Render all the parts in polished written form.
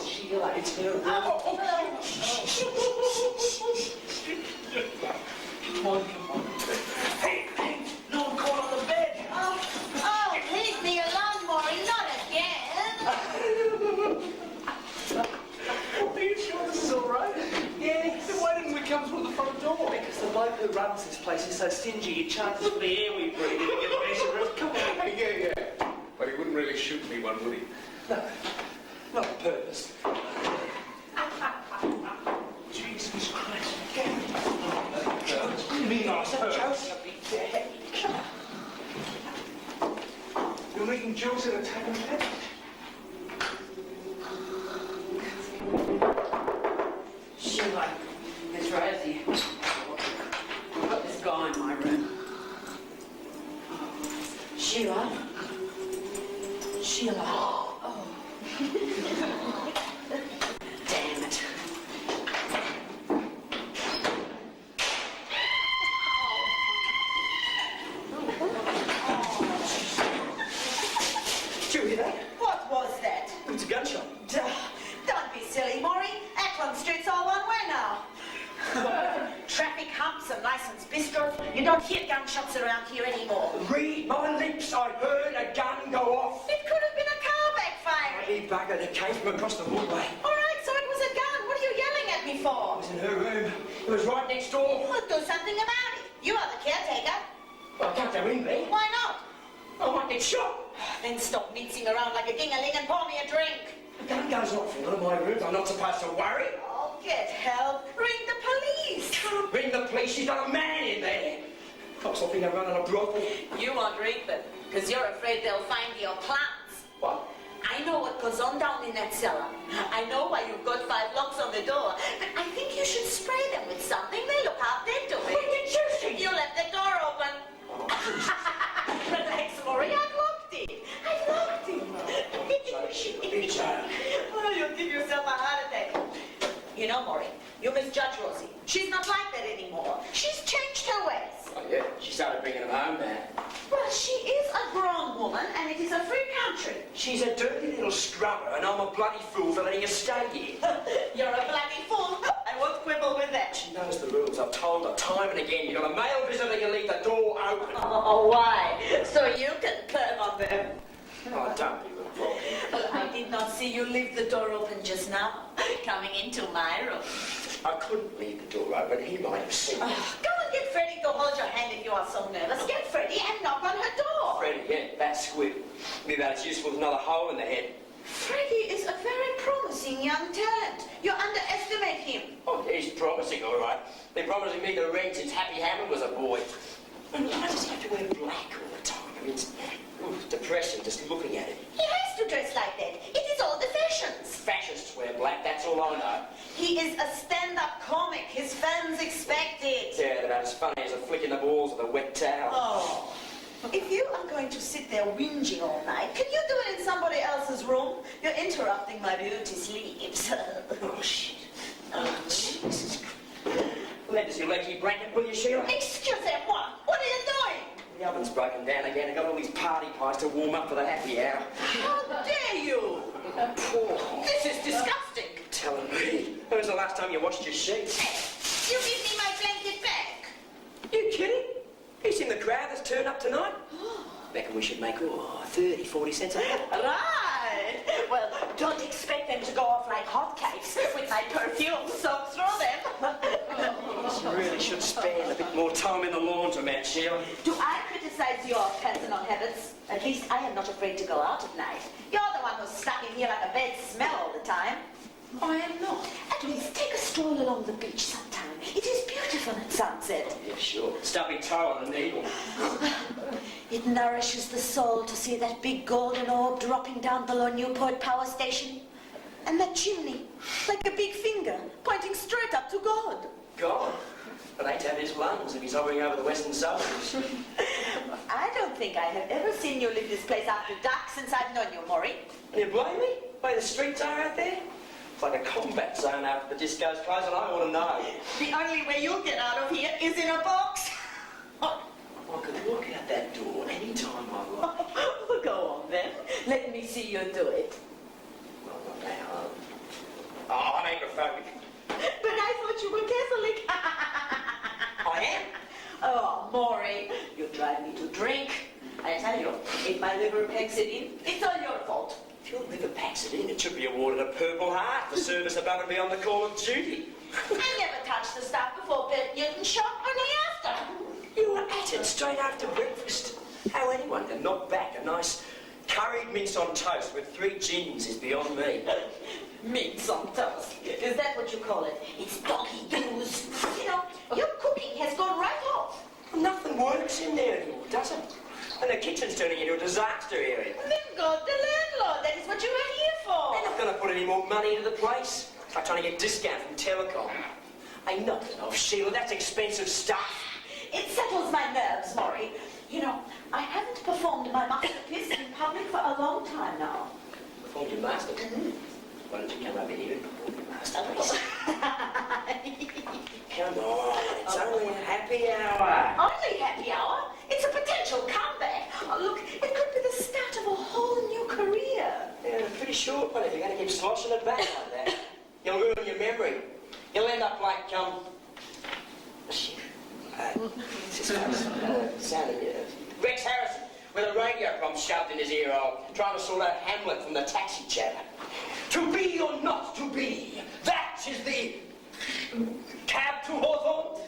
Sheila, it's her room. Come on. Hey, no one caught on the bed. Oh, leave me alone, Morrey, not again. Are you sure this is all right? Yeah. Then why didn't we come through the front door? Because the bloke who runs this place is so stingy, he charges for the air we breathe in to get a better roof. Come on. Yeah. But he wouldn't really shoot me one, would he? No. Not on purpose. Jesus Christ. Be nice, Joseph. You're meeting Jules at a tavern bed? Sheila, Miss Rosie. I've got this guy in my room. Sheila. Oh. Damn it. Did you hear that? What was that? It's a gunshot. Don't be silly, Morrey. Ackland Street's all one way now. Traffic humps and licensed bistros. You don't hear gunshots around here anymore. Read my lips, I heard a gun go off. It could have been a car backfiring. Bloody bugger, it came from across the woodway. All right, so it was a gun. What are you yelling at me It for? was in her room. It was right next door. Well, do something about it. You are the caretaker. Well, don't go in me. Why not? I might get shot. Then stop mincing around like a ding-a-ling and pour me a drink. The gun goes off in one of my rooms. I'm not supposed to worry. Oh, get help. Ring the police. Can't ring the police. She's got a man in there. Cops will think I'm running a brothel. You won't ring them, because you're afraid they'll find your plants. What? I know what goes on down in that cellar. I know why you've got 5 locks on the door. But I think you should spray them with something. They look half dead to me. What did you think? You left the door open. Relax, Morrey. I've locked it. Oh, you'll give yourself a heart attack. You know, Morrey, you misjudge Rosie. She's not like that anymore. She's changed her ways. Oh, yeah. She started bringing him home now. Well, she is a grown woman, and it is a free country. She's a dirty little scrubber, and I'm a bloody fool for letting her stay here. You're a bloody fool. I won't quibble with that. She knows the rules. I've told her time and again. You've got a male visitor, you leave the door open. Oh, why? So you can perv on them. Oh, don't be wrong. Well, I did not see you leave the door open just now, coming into my room. I couldn't leave the door open. He might have seen me. Go and get Freddy to hold your hand if you are so nervous. Get Freddy and knock on her door. Freddy, yeah, that squib. Be about as useful as another hole in the head. Freddy is a very promising young talent. You underestimate him. Oh, he's promising, all right. Been promising me the ring since Happy Hammond was a boy. And why does he have to wear black all the time? I mean, it's depressing just looking at him. He has to dress like that. It is all the fashions. Fascists wear black, that's all I know. He is a stand-up comic. His fans expect it. Yeah, they're about as funny as a flick in the balls with a wet towel. Oh. If you are going to sit there whinging all night, can you do it in somebody else's room? You're interrupting my beauty sleeps. Oh, shit. Oh, Jesus Christ. Lend us your leggy blanket, will you, Sheila? Excusez-moi. What are you doing? The oven's broken down again. I've got all these party pies to warm up for the happy hour. How dare you? Poor. This is disgusting. Telling me. When was the last time you washed your sheets? You give me my blanket back. You kidding? He's in the crowd that's turned up tonight. Reckon we should make 30, 40 cents a head. Right. Well, don't expect them to go off like hotcakes with my perfume soaked through them. You really should spend a bit more time in the laundromat, Sheila. Do I criticize your personal habits? At least I am not afraid to go out at night. You're the one who's stuck in here like a bad smell all the time. I am not. At least take a stroll along the beach sometime. It is beautiful at sunset. Yeah, sure. Stubbing toe on the needle. It nourishes the soul to see that big golden orb dropping down below Newport Power Station. And that chimney, like a big finger, pointing straight up to God. God, but they'd have his lungs if he's hovering over the western suburbs. I don't think I have ever seen you leave this place after dark since I've known you, Morrey. You blame me? The way the streets are out there? It's like a combat zone after the disco's closed, and I want to know. The only way you'll get out of here is in a box. I could walk out that door any time I like. Well, go on then. Let me see you do it. Well, not now. Oh, I'm agoraphobic. But I thought you were Catholic. I am? Oh, Morrey, you drive me to drink. I tell you, if my liver packs it in, it's all your fault. If your liver packs it in, it should be awarded a Purple Heart for service above and beyond the call of duty. I never touched the stuff before Bert Newton shot, only after. You were at it straight after breakfast. How anyone can knock back a nice curried mince on toast with 3 gins is beyond me. Mince on toast. Is that what you call it? It's doggy booze. You know, your cooking has gone right off. Nothing works in there anymore, does it? And the kitchen's turning into a disaster area. Then God, the landlord, that is what you are here for. They're not going to put any more money into the place. I'm trying to get a discount from Telecom. Ain't nothing off, Sheila. That's expensive stuff. It settles my nerves, Morrey. You know, I haven't performed my masterpiece in public for a long time now. Performed your masterpiece? Why don't you come over here and perform your masterpiece? Come on, it's only a happy hour. Only happy hour? It's a potential comeback. Oh, look, it could be the start of a whole new career. Yeah, a pretty short one if you're going to keep sloshing it back like that. You'll ruin your memory. You'll end up like, shit. Rex Harrison, with a radio prompt shoved in his ear hole, trying to sort out Hamlet from the taxi chatter. To be or not to be, that is the cab to Hawthorne.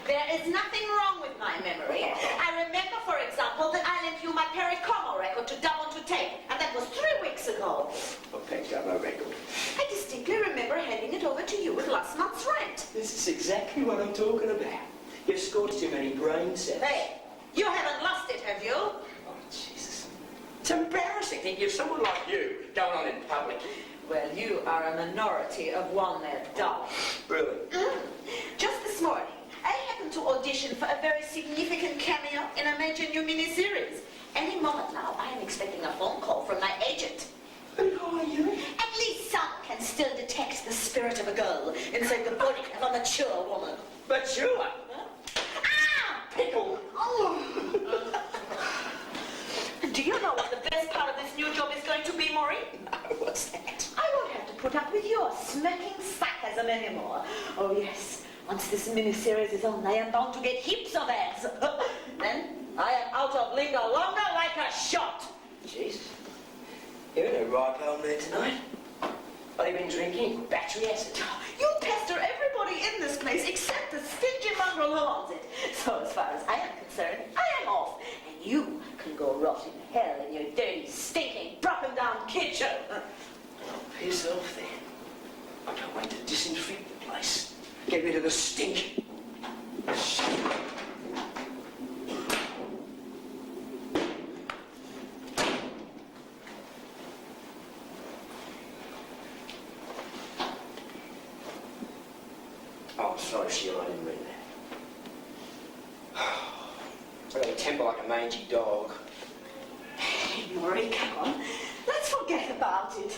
There is nothing wrong with my memory. I remember, for example, that I lent you my Perry Como record to dub onto tape, and that was 3 weeks ago. What page got my record? I distinctly remember handing it over to you with last month's rent. This is exactly what I'm talking about. You've scored too many brain cells. Hey, you haven't lost it, have you? Oh, Jesus. It's embarrassing to hear someone like you going on in public. Well, you are a minority of one there, darling. Really? Just this morning, I happened to audition for a very significant cameo in a major new miniseries. Any moment now, I am expecting a phone call from my agent. And who are you? At least some can still detect the spirit of a girl inside the body of a mature woman. Mature? Huh? Ah! Pickle. Oh. Do you know what the best part of this new job is going to be, Morrey? No, what's that? I won't have to put up with your smirking sarcasm anymore. Oh, yes. Once this miniseries is on, I am bound to get heaps of ads. Then I am out of Linga Longa like a shot. Jesus. You're in a ripe hole there tonight. What have you been drinking? Battery acid? You pester everybody in this place except the stingy mongrel who owns it. So as far as I am concerned, I am off. And you can go rot in hell in your dirty, stinking, broken-down kitchen. Piss off then. I can't wait to disinfect the place. Get rid of the stink. Oh, sorry, Sheila, I didn't mean that. I've got a temper like a mangy dog. Hey, Morrey, come on. Let's forget about it.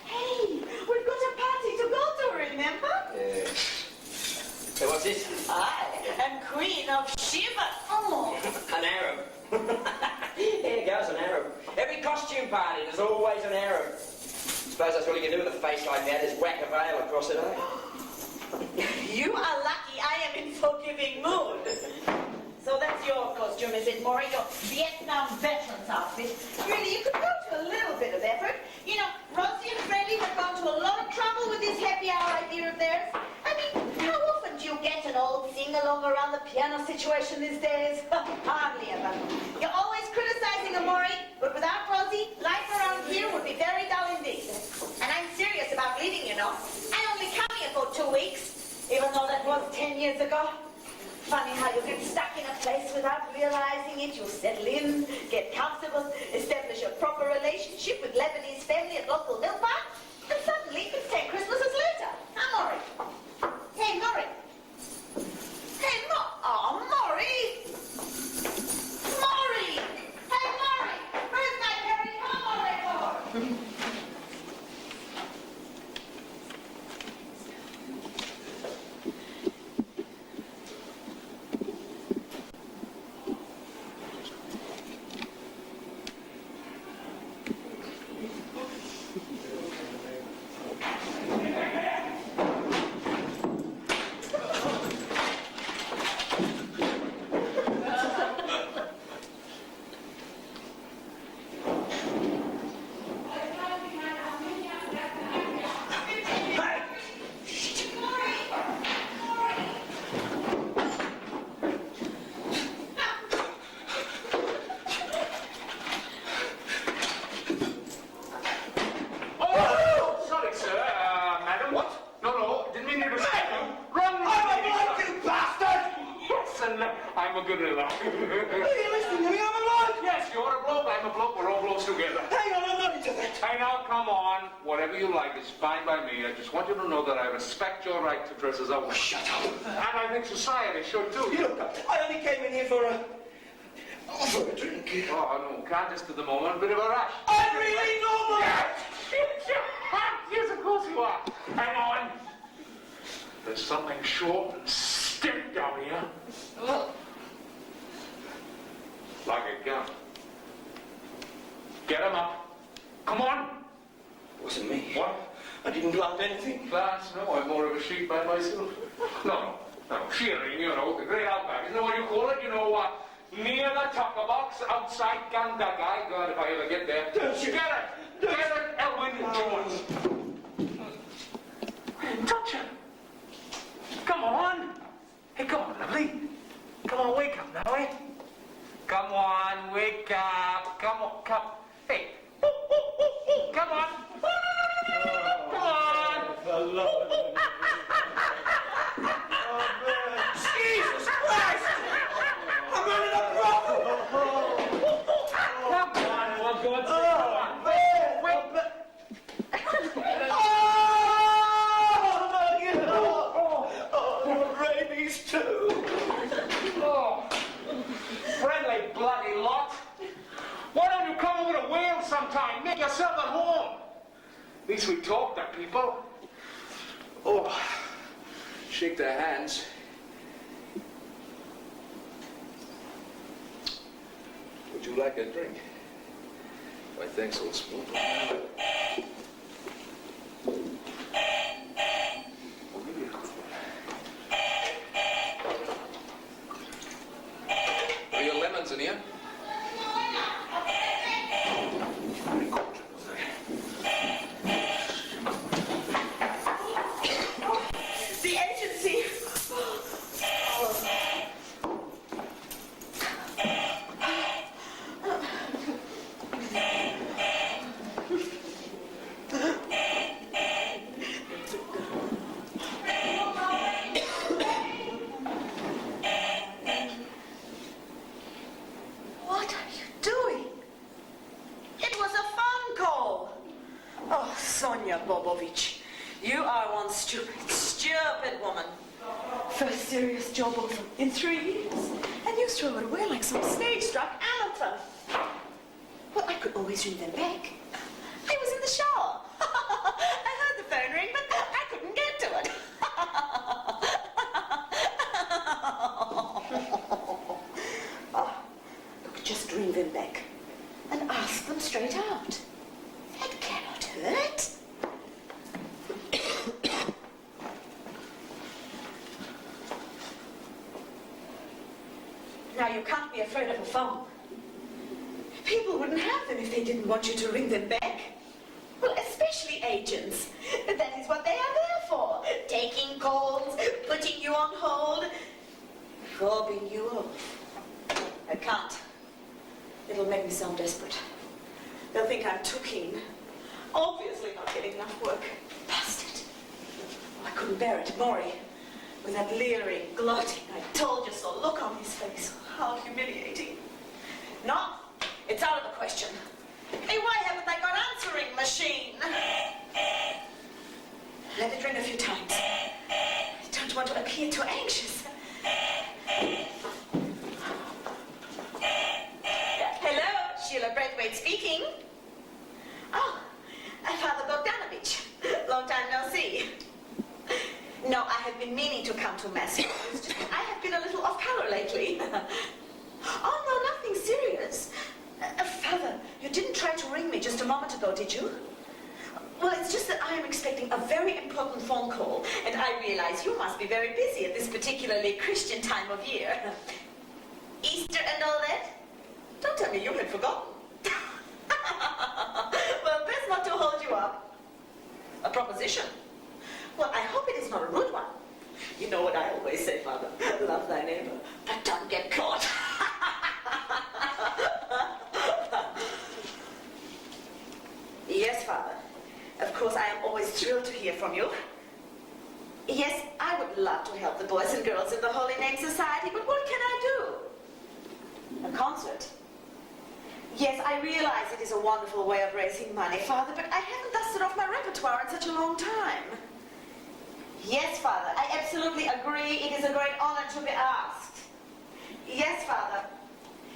Hey, we've got a party to go to, remember? Yeah. So what's this? I am Queen of Shiva. Oh. An Arab. There goes an Arab. Every costume party, there's always an Arab. Suppose that's what you can do with a face like that, is whack a veil across it, eh? You are lucky I am in forgiving mood. So that's your costume, is it, Morrey? Your Vietnam veterans outfit. Really, you could go to a little bit of effort. You know, Rosie and Freddy have gone to a lot of trouble with this happy hour idea of theirs. I mean, how often do you get an old sing-along around the piano situation these days? Hardly ever. You're always criticizing a Morrey, but without Rosie, life around here would be very dull indeed. And I'm serious about leaving, you know. I only come here for 2 weeks, even though that was 10 years ago. Funny how you get stuck in a place without realizing it. You settle in, get comfortable, establish a proper relationship with Lebanese family at local milk bar, and close together. Hang on, I'm not into that. Hey, now, come on. Whatever you like is fine by me. I just want you to know that I respect your right to dress as a woman. Shut up. And I think society should too. Look, I only came in here for a drink. Oh, no, can't just at the moment. Bit of a rush. I'm really normal. Yes, of course you are. Hang on. There's something short and stiff down here. Well, Like a gun. Get him up. Come on. it wasn't me. What? I didn't plant anything. Plants? No, I'm more of a sheep man myself. No. Shearing, you know, the great outback. Isn't that what you call it? You know what? Near the tucker box, outside Gandagai. God, if I ever get there. Don't you? Get it! Get it, Elwyn, Jones. Touch it. Come on. Hey, come on, lovely. Come on, wake up now, eh? Come on, wake up. Come on, come. Hey. Come on. Come on. Jesus Christ! I'm running up rock! Come on, for God's sake. Come on. Wait. Rabies too. Oh. Friendly bloody lot. Why don't you come over to Wales sometime? Make yourself at home. At least we talk to people. Oh, shake their hands. Would you like a drink? Why, thanks, old spoon. I'll give you a quick one. Are your lemons in here? The agency. What are you doing? It was a phone call. Oh, Sonia Bobovich, you are one stupid woman. First serious job offer in 3 years, and you throw it away like some stage-struck amateur. Well, I could always ring them back. I was in the shower. I heard the phone ring, but I couldn't get to it. Oh, look, just ring them back and ask them straight out. That cannot hurt. Now, you can't be afraid of a phone. People wouldn't have them if they didn't want you to ring them back. Well, especially agents. That is what they are there for. Taking calls, putting you on hold, fobbing you off. I can't. It'll make me sound desperate. They'll think I'm too keen. Obviously not getting enough work. Bastard. I couldn't bear it. Morrey, with that leering, gloating, I told you so look on his face. How humiliating. No, it's out of the question. Hey, why haven't I got answering machine? Let it ring a few times. I don't want to appear too anxious. Hello, Sheila Braithwaite speaking. Oh, Father Bogdanovich. Long time no see. No, I have been meaning to come to Mass. It's just I have been a little off color lately. Oh, no, nothing serious. Father, you didn't try to ring me just a moment ago, did you? Well, it's just that I am expecting a very important phone call, and I realize you must be very busy at this particularly Christian time of year. Easter and all that? Don't tell me you had forgotten. Well, best not to hold you up. A proposition? Well, I hope it is not a rude one. You know what I always say, Father. Love thy neighbor, but don't get caught. Yes, Father. Of course, I am always thrilled to hear from you. Yes, I would love to help the boys and girls in the Holy Name Society, but what can I do? A concert? Yes, I realize it is a wonderful way of raising money, Father, but I haven't dusted off my repertoire in such a long time. Yes, Father, I absolutely agree. It is a great honor to be asked. Yes, Father.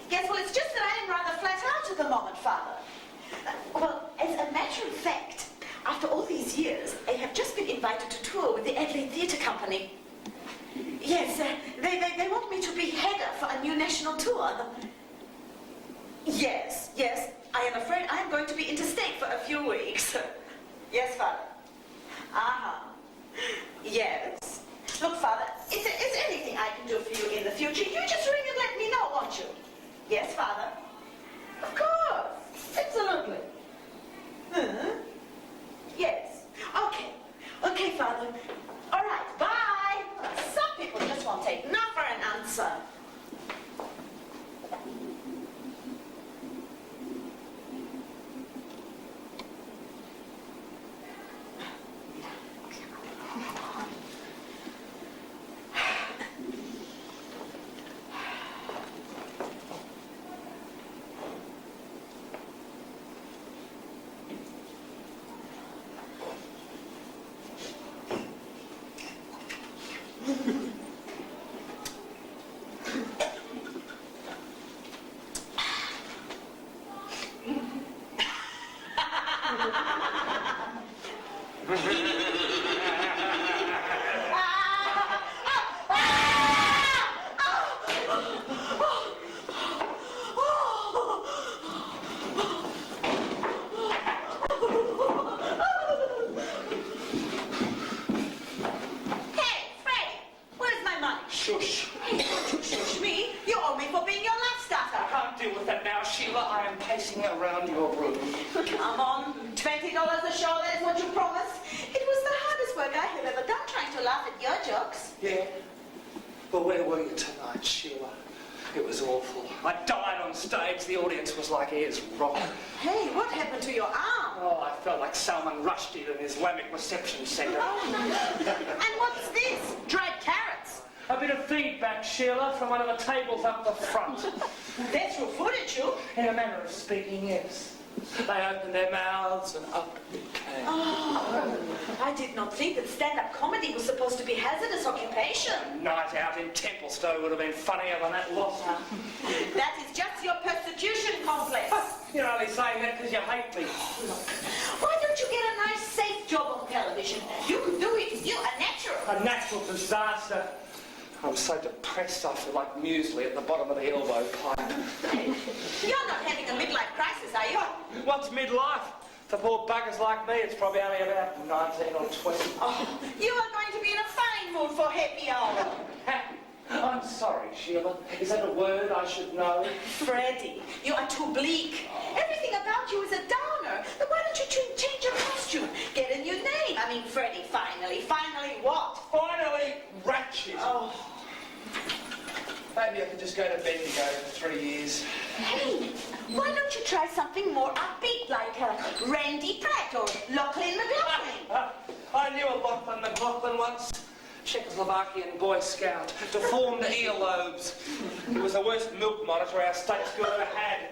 Yes, well, it's just that I am rather flat out at the moment, Father. Well, as a matter of fact, after all these years, I have just been invited to tour with the Adelaide Theatre Company. Yes, they want me to be header for a new national tour. Yes, I am afraid I am going to be interstate for a few weeks. Yes, Father. Uh-huh. Yes. Look, Father, is there anything I can do for you in the future? You just ring and let me know, won't you? Yes, Father. Of course. Absolutely. Huh? Yes. Okay, Father. All right, bye. Some people just won't take no for an answer. Sheila, I am pacing around your room. Come on, $20 a show, that is what you promised. It was the hardest work I have ever done trying to laugh at your jokes. Yeah? But where were you tonight, Sheila? It was awful. I died on stage. The audience was like ears rock. Hey, what happened to your arm? Oh, I felt like Salman Rushdie in an Islamic reception centre. And what's this? Dried carrots? A bit of feedback, Sheila, from one of the tables up the front. That's your footage, you? In a manner of speaking, yes. They opened their mouths and up it came. Oh, I did not think that stand-up comedy was supposed to be hazardous occupation. A night out in Templestowe would have been funnier than that lot. That is just your persecution complex. You're only saying that because you hate me. Why don't you get a nice, safe job on television? You could do it. You're a natural. A natural disaster. I'm so depressed I feel like muesli at the bottom of the elbow pipe. You're not having a midlife crisis, are you? What's midlife? For poor buggers like me, it's probably only about 19 or 20. Oh, you are going to be in a fine mood for happy hour. I'm sorry, Sheila. Is that a word I should know? Freddy, you are too bleak. Everything about you is a downer. Then why don't you change your costume? Get a new name. I mean, Freddy Finally. Finally what? Finally, ratchet. Oh. Maybe I could just go to Bendigo for 3 years. Hey, why don't you try something more upbeat like Randy Pratt or Lachlan McLaughlin? I knew a Lachlan McLaughlin once. Czechoslovakian Boy Scout, deformed earlobes. He was the worst milk monitor our state school ever had.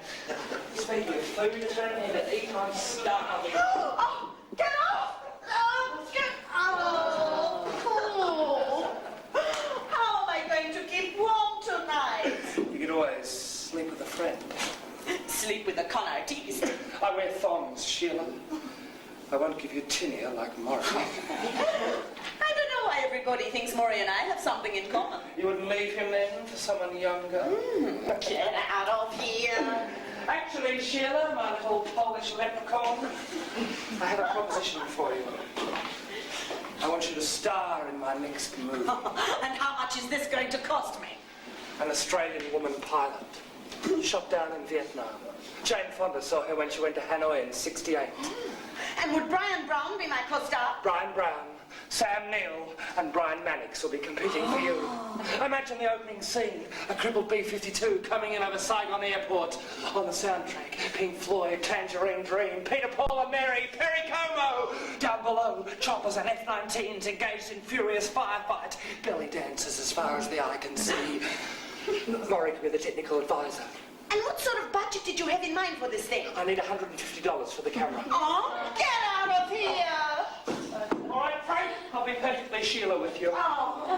Speaking of food, is there anything to eat? I'm starving. Oh, get off! Get off! Oh. How am I going to keep warm tonight? You could always sleep with a friend. Sleep with a con artiste. I wear thongs, Sheila. I won't give you tinea like Morrey. I don't know why everybody thinks Morrey and I have something in common. You wouldn't leave him then for someone younger? Get out of here. Actually, Sheila, my little Polish leprechaun, I have a proposition for you. I want you to star in my next movie. And how much is this going to cost me? An Australian woman pilot, shot down in Vietnam. Jane Fonda saw her when she went to Hanoi in '68. And would Brian Brown be my co-star? Brian Brown, Sam Neill and Brian Mannix will be competing for you. Imagine the opening scene, a crippled B-52 coming in over Saigon Airport. On the soundtrack, Pink Floyd, Tangerine Dream, Peter, Paul and Mary, Perry Como. Down below, choppers and F-19s engaged in furious firefight. Belly dancers as far as the eye can see. Morrey could be the technical advisor. And what sort of budget did you have in mind for this thing? I need $150 for the camera. Oh, get out of here! All right, Frank, I'll be perfectly Sheila with you. Oh.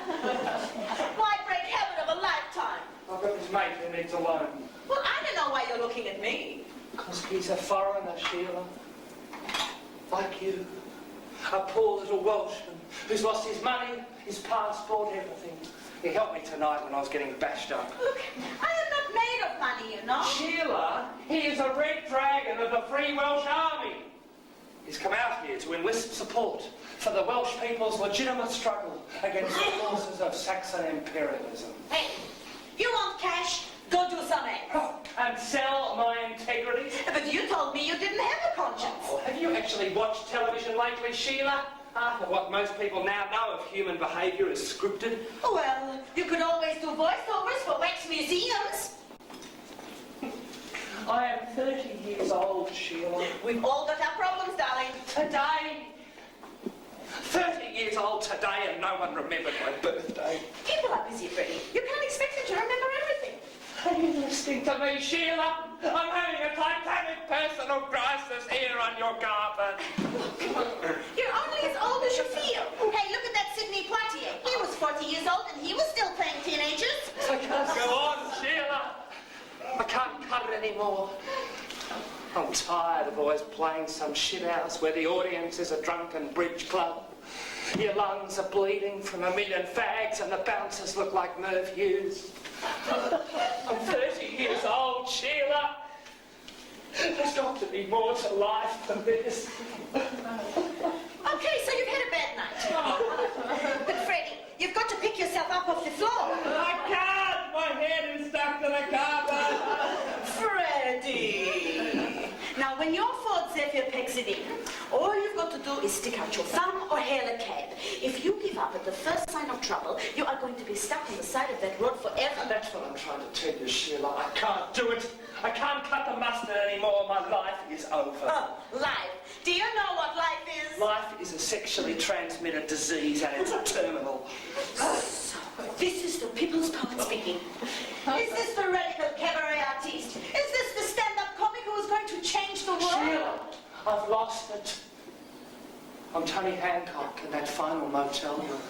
Why break habit of a lifetime? I've got this mate who needs a loan. Well, I don't know why you're looking at me. Because he's a foreigner, Sheila. Like you. A poor little Welshman who's lost his money, his passport, everything. He helped me tonight when I was getting bashed up. Look, I am not made of money, you know. Sheila, he is a red dragon of the Free Welsh Army. He's come out here to enlist support for the Welsh people's legitimate struggle against the forces of Saxon imperialism. Hey, if you want cash, go do some eggs. And sell my integrity? But you told me you didn't have a conscience. Oh, have you actually watched television lately, Sheila? Half of what most people now know of human behaviour is scripted. Well, you could always do voiceovers for wax museums. I am 30 years old, Sheila. We've all got our problems, darling. Today. 30 years old today and no one remembered my birthday. People are busy, Freddy. You can't expect them to remember everything. Are you listening to me, Sheila? I'm having a titanic personal crisis here on your carpet. You're only as old as you feel. Hey, look at that Sidney Poitier. He was 40 years old and he was still playing teenagers. I can't go on, Sheila. I can't cut it anymore. I'm tired of always playing some shit house where the audience is a drunken bridge club. Your lungs are bleeding from a million fags and the bouncers look like Merv Hughes. I'm 30 years old, Sheila. There's got to be more to life than this. Okay, so you've had a bad night. But Freddy, you've got to pick yourself up off the floor. I can't! My head is stuck to the carpet. Freddy! Now, when your Ford Zephyr picks it in, all you've got to do is stick out your thumb or hail a cab. If you give up at the first sign of trouble, you are going to be stuck on the side of that road forever. And that's what I'm trying to tell you, Sheila. I can't do it. I can't cut the mustard anymore. My life is over. Oh, life. Do you know what life is? Life is a sexually transmitted disease and it's a terminal. So, this is the people's poet speaking. Is this the radical cabaret artiste? Is this the stand-up comic who is going to change the world? Sheila, I've lost it. I'm Tony Hancock in that final motel room.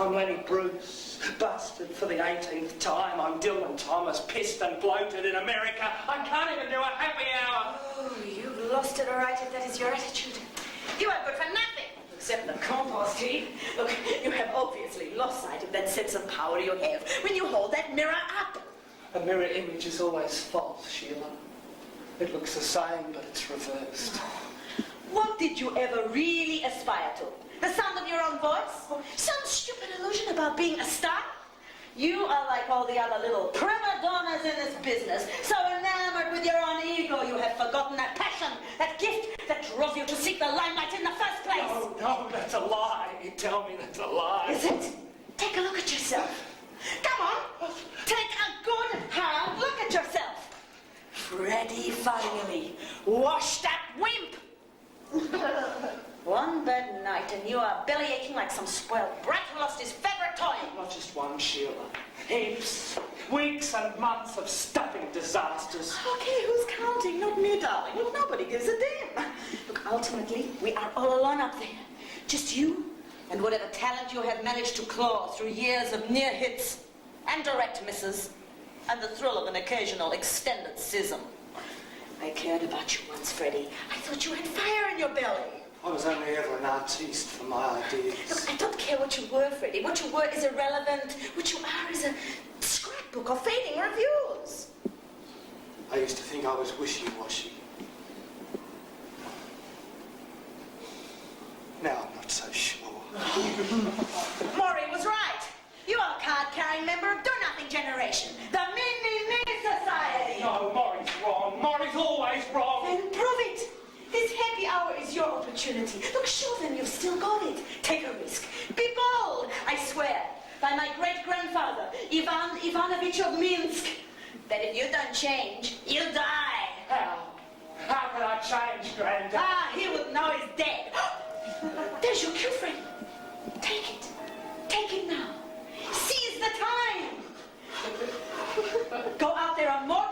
I'm Lenny Bruce, busted for the 18th time. I'm Dylan Thomas, pissed and bloated in America. I can't even do a happy hour. Oh, you've lost it, all right, if that is your attitude. You are good for nothing, except the compost heap. Look, you have obviously lost sight of that sense of power you have when you hold that mirror up. A mirror image is always false, Sheila. It looks the same, but it's reversed. What did you ever really aspire to? The sound of your own voice? Some stupid illusion about being a star? You are like all the other little prima donnas in this business, so enamored with your own ego you have forgotten that passion, that gift that drove you to seek the limelight in the first place. No, that's a lie. You tell me that's a lie. Is it? Take a look at yourself. Come on, take a good hard look at yourself. Freddy Finally, wash that wimp. One bad night and you are belly aching like some spoiled brat who lost his favourite toy. Not just one, Sheila. Heaps. Weeks and months of stuffing disasters. Okay, who's counting? Not me, darling. Well, nobody gives a damn. Look, ultimately, we are all alone up there. Just you and whatever talent you have managed to claw through years of near hits and direct misses and the thrill of an occasional extended schism. I cared about you once, Freddy. I thought you had fire in your belly. I was only ever an artiste for my ideas. Look, I don't care what you were, Freddy. What you were is irrelevant. What you are is a scrapbook of fading reviews. I used to think I was wishy-washy. Now I'm not so sure. Morrey was right. You are a card-carrying member of Do-Nothing Generation. The Me Society. No, Morrey's wrong. Morrey's always wrong. Then prove it. This happy hour is your opportunity. Look, show them you've still got it. Take a risk. Be bold. I swear, by my great-grandfather, Ivan Ivanovich of Minsk, that if you don't change, you'll die. How? How can I change, Grandad? Ah, he would know he's dead. There's your cue, friend. Take it. Take it now. Seize the time. Go out there on more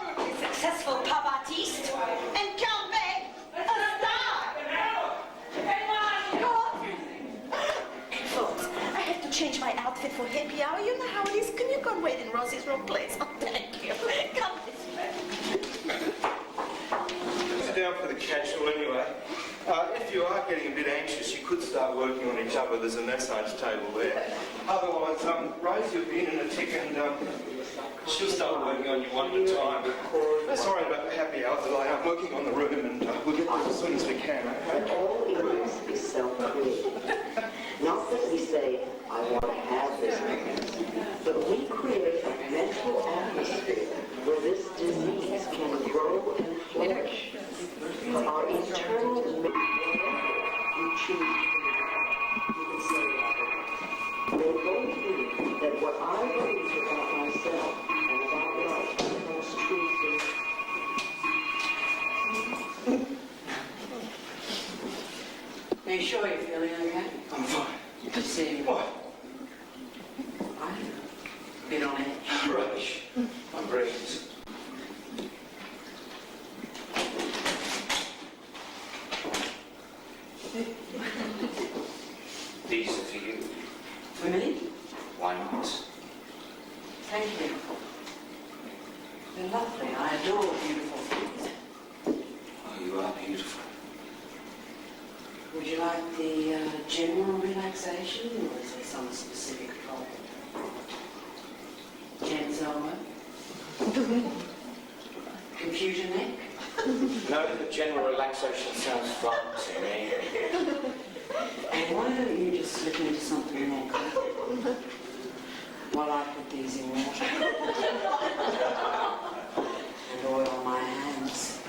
change my outfit for happy hour. You know how it is. Can you go and wait in Rosie's room, please? Oh, thank you. Come this way. Sit down for the casual anyway. If you are getting a bit anxious, you could start working on each other. There's a massage table there. Otherwise, Rosie will be in a tick and she'll start working on you one at a time. Sorry about the happy hour delay. I'm working on the room and we'll get there as soon as we can, okay? All illness is self-created. Not that we say, I want to have this illness, but we create a mental atmosphere where this disease can grow and flourish. Our internal we choose. You can say that. They both believe that what I believe about myself and about life becomes true for me. Are you sure you're feeling okay? I'm fine. Good to see you. What? I don't know. Bit on edge. Rubbish. I'm brilliant. These are for you. For me? Why not? Thank you. They're lovely. I adore beautiful things. Oh, you are beautiful. Would you like the general relaxation, or is there some specific problem? Jen's elbow? Confusion neck? No, the general relaxation sounds fun to me. And why don't you just slip into something more comfortable while I put these in water and oil my hands?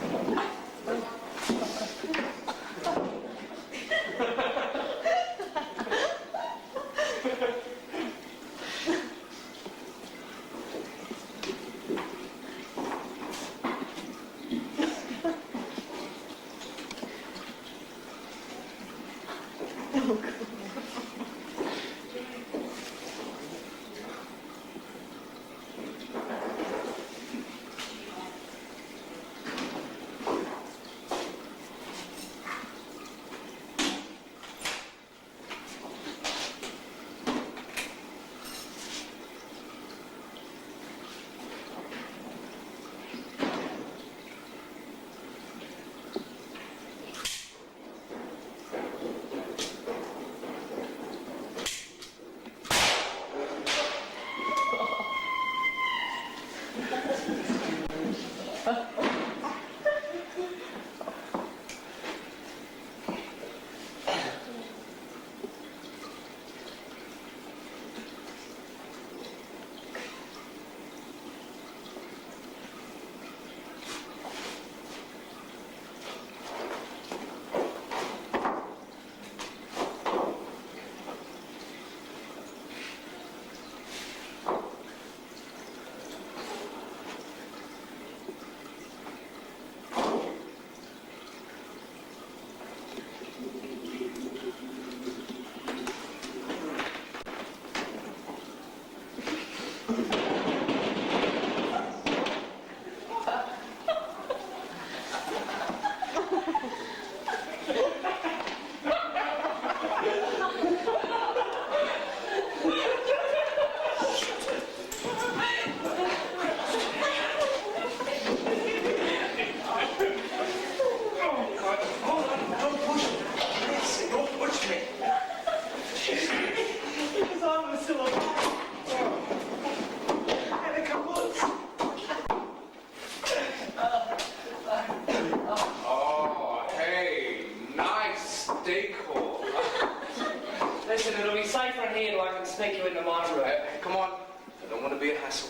Listen, it'll be safer in here till I can sneak you into my room. Come on. I don't want to be a hassle.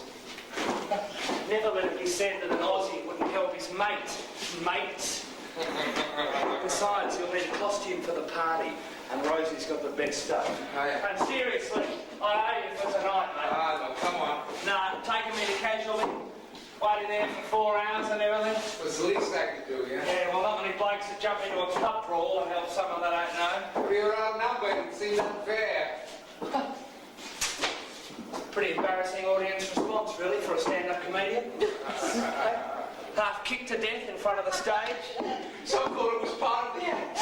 Never let it be said that an Aussie wouldn't help his mate. Besides, you'll need a costume for the party, and Rosie's got the best stuff. Oh, yeah. And seriously, I owe you for tonight, mate. Ah, no, come on. Nah, taking me to casually, waiting there for 4 hours and everything. It's the least I could do, yeah? Yeah, well, not many blokes that jump into a pub brawl and help someone they don't know. You're outnumbered. It seems unfair. Pretty embarrassing audience response, really, for a stand-up comedian. Half kicked to death in front of the stage. Some thought it was part of the act.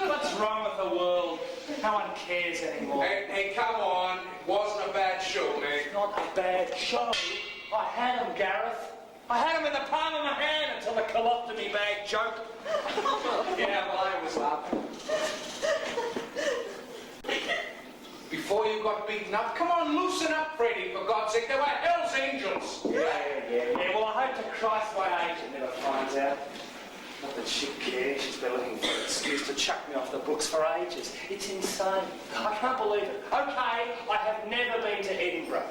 What's wrong with the world? No one cares anymore. Hey, come on. It wasn't a bad show, mate. Not a bad show. I had him, Gareth. I had him in the palm of my hand until the colostomy bag joke. Yeah, well, I was laughing. Before you got beaten up, come on, loosen up, Freddy, for God's sake. They were hell's angels. Yeah, well, I hope to Christ my agent never finds out. Not that she'd care. She's been looking for an excuse to chuck me off the books for ages. It's insane. I can't believe it. Okay, I have never been to Edinburgh.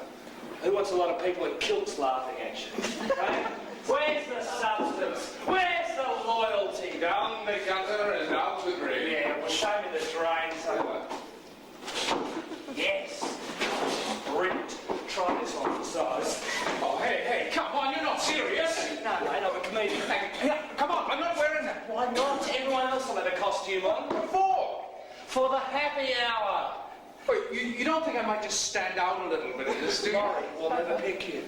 Who wants a lot of people in kilts laughing at you? Right? Where's the substance? Where's the loyalty? Down the gutter and out the grave. Yeah, well, show me the drain, so... Yes. Brilliant. Try this on for size. Oh, hey, come on, you're not serious. No, mate, I'm a comedian. Hey, come on, I'm not wearing that. Why not? Everyone else will have a costume on. What for? For the happy hour. Wait, you don't think I might just stand out a little bit in this, do you? Morrey will never pick you.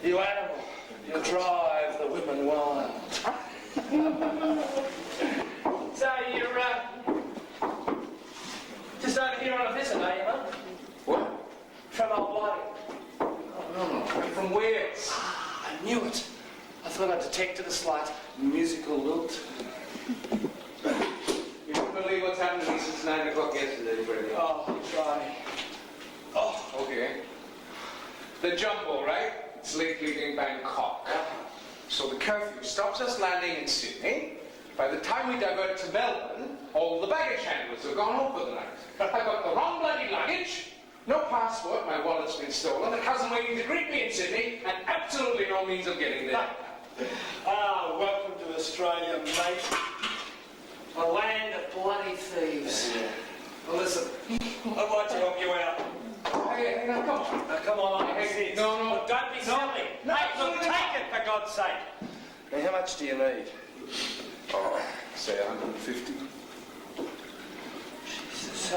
You animal. You drive the women wild. So you're, just over here on a visit, are you, mate? What? From old Bloody. No. I'm from Wales. I knew it. I thought I detected a slight musical lilt. You wouldn't believe what's happened to me since 9 o'clock yesterday, Freddy. Oh, try. Oh, okay. The jump, all right? It's late leaving Bangkok. So the curfew stops us landing in Sydney. By the time we divert to Melbourne, all the baggage handlers have gone home for the night. I got the wrong bloody luggage, no passport, my wallet's been stolen, a cousin waiting to greet me in Sydney, and absolutely no means of getting there. Welcome to Australia, mate. A land of bloody thieves. Yeah. Well, listen, I'd like to help you out. Hey, now come on. Now, come on, Hey, no. Look, don't be silly. No, Hey, look, take it, for God's sake. Now, how much do you need? Oh, say 150. Jesus.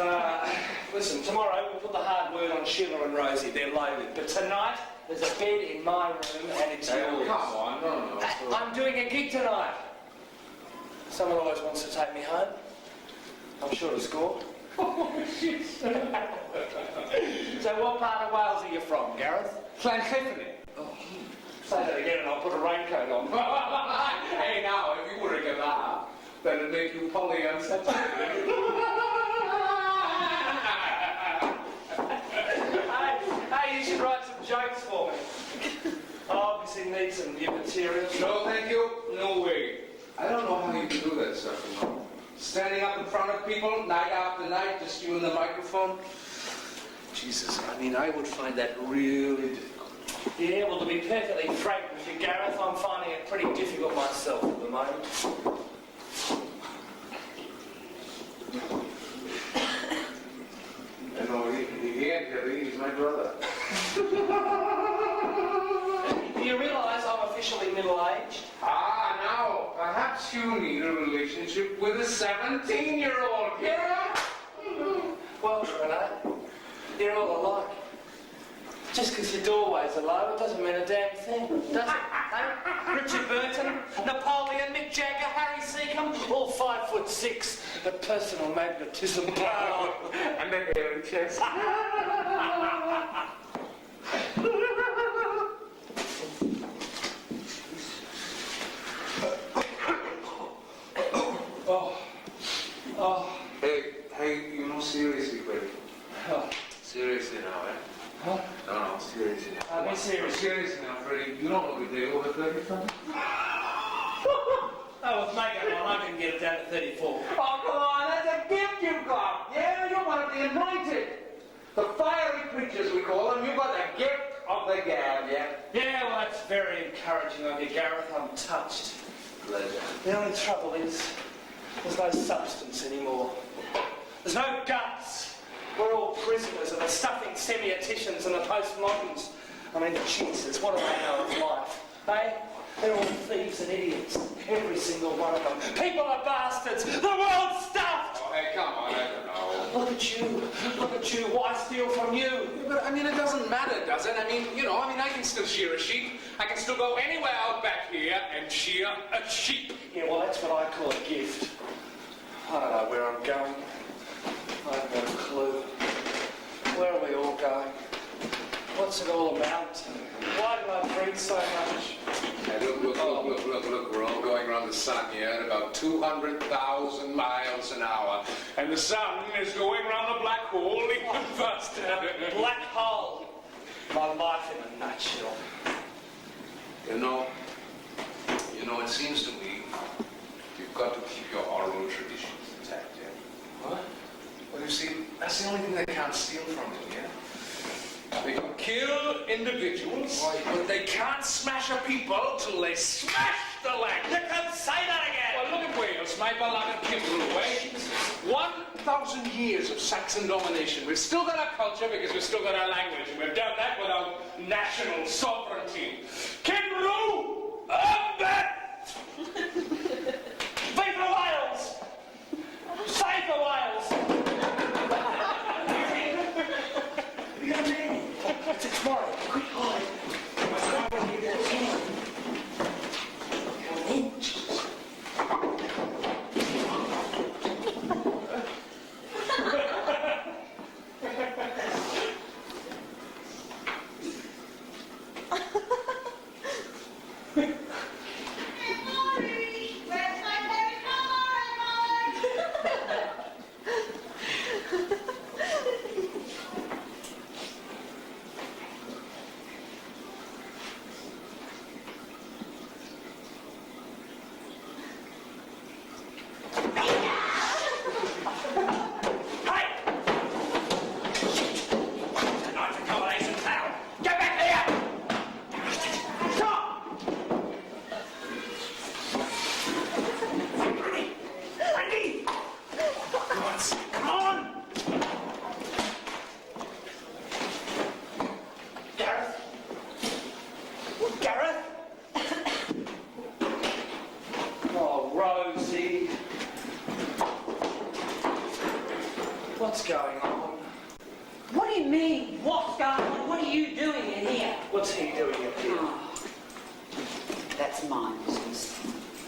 Listen, tomorrow we'll put the hard word on Sheila and Rosie. They're loaded. But tonight, there's a bed in my room and it's yours. Come on, no. I'm doing a gig tonight. Someone always wants to take me home. I'm sure to score. Oh, shit. So what part of Wales are you from, Gareth? Llanchefni. Oh. Say that again and I'll put a raincoat on. Hey, now, if you were to get that, then it'd make you probably unsensitive. Hey, you should write some jokes for me. I obviously need some new material. No, thank you. No way. I don't know how you can do that stuff, you know. Standing up in front of people, night after night, just you and the microphone. Jesus, I mean, I would find that really difficult. Yeah, well, to be perfectly frank with you, Gareth, I'm finding it pretty difficult myself at the moment. You know, he ain't heavy, he's my brother. Do you realise I'm officially middle-aged? Now, perhaps you need a relationship with a 17-year-old. Yeah? Well, Renee, you're all alike. Just because your doorways are low, it doesn't mean a damn thing, does it? Eh? Richard Burton, Napoleon, Mick Jagger, Harry Seacombe, all 5'6", but personal magnetism. And then hairy chest. Hey, you know, seriously, Freddy. Seriously now, eh? Huh? No, seriously now. Be serious. Seriously now, Freddy. You don't look a day over 35. Oh, with makeup on, I can get it down to 34. Oh, come on, that's a gift you've got. Yeah, you're one of the anointed. The fiery creatures, we call them. You've got the gift of the gab, yeah? Yeah, well, that's very encouraging of you, Gareth. I'm touched. Pleasure. The only trouble is, there's no substance anymore. There's no guts. We're all prisoners of the stuffing semioticians and the postmoderns. I mean, Jesus, what do they know of life? Eh? They're all thieves and idiots. Every single one of them. People are bastards. The world's stuffed. Oh, hey, come on, I don't know. Look at you. Look at you. Why steal from you? Yeah, but, I mean, it doesn't matter, does it? I mean, you know, I can still shear a sheep. I can still go anywhere out back here and shear a sheep. Yeah, well, that's what I call a gift. I don't know where I'm going. I have no What's it all about? Why do I drink so much? Hey, look, we're all going around the sun here at about 200,000 miles an hour. And the sun is going around the black hole even faster. Black hole. My life in a nutshell. You know, it seems to me you've got to keep your oral traditions intact, yeah? What? Well, you see, that's the only thing they can't steal from you, yeah? They can kill individuals, but they can't smash a people till they smash the land. You can say that again! Well, look at Wales, my beloved Kilda, way. 1,000 years of Saxon domination. We've still got our culture because we've still got our language, and we've done that without national sovereignty. Kinroo! Umbat! Viva Wales! Save for Wales! You're a man. It's Morrey. Quick, hide. What's going on here? Rosie. What's going on? What do you mean, what's going on? What are you doing in here? What's he doing in here? Oh, that's my business.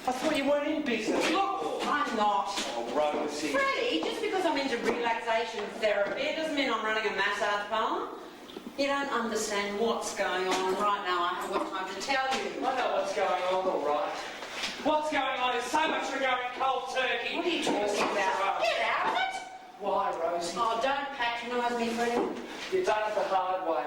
I thought you weren't in business. Look, I'm not. Oh, Rosie. Freddie, just because I'm into relaxation therapy, it doesn't mean I'm running a massage parlour. You don't understand what's going on right now. I haven't got time to tell you. I know what's going on, all right. What's going on is so much for going cold turkey. What are you talking about? Get out of it! Why, Rosie? Oh, don't patronise me, Freddie. You've done it the hard way.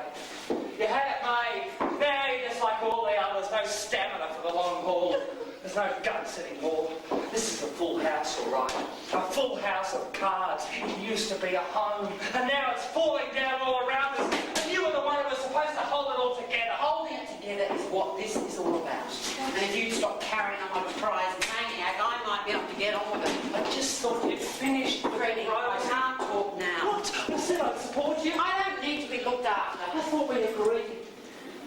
You had it made. Now you're just like all the others. No stamina for the long haul. There's no guts anymore. This is a full house, all right. A full house of cards. It used to be a home, and now it's falling down all around us. And you were the one who was supposed to hold it all together. Holding it together is what this is all about. And if you'd stop carrying on like a prize maniac, I might be able to get on with it. I just thought you'd finished, Freddie, I Rosie. can't talk now. What? I said I'd support you. I don't need to be looked after. I thought we agreed.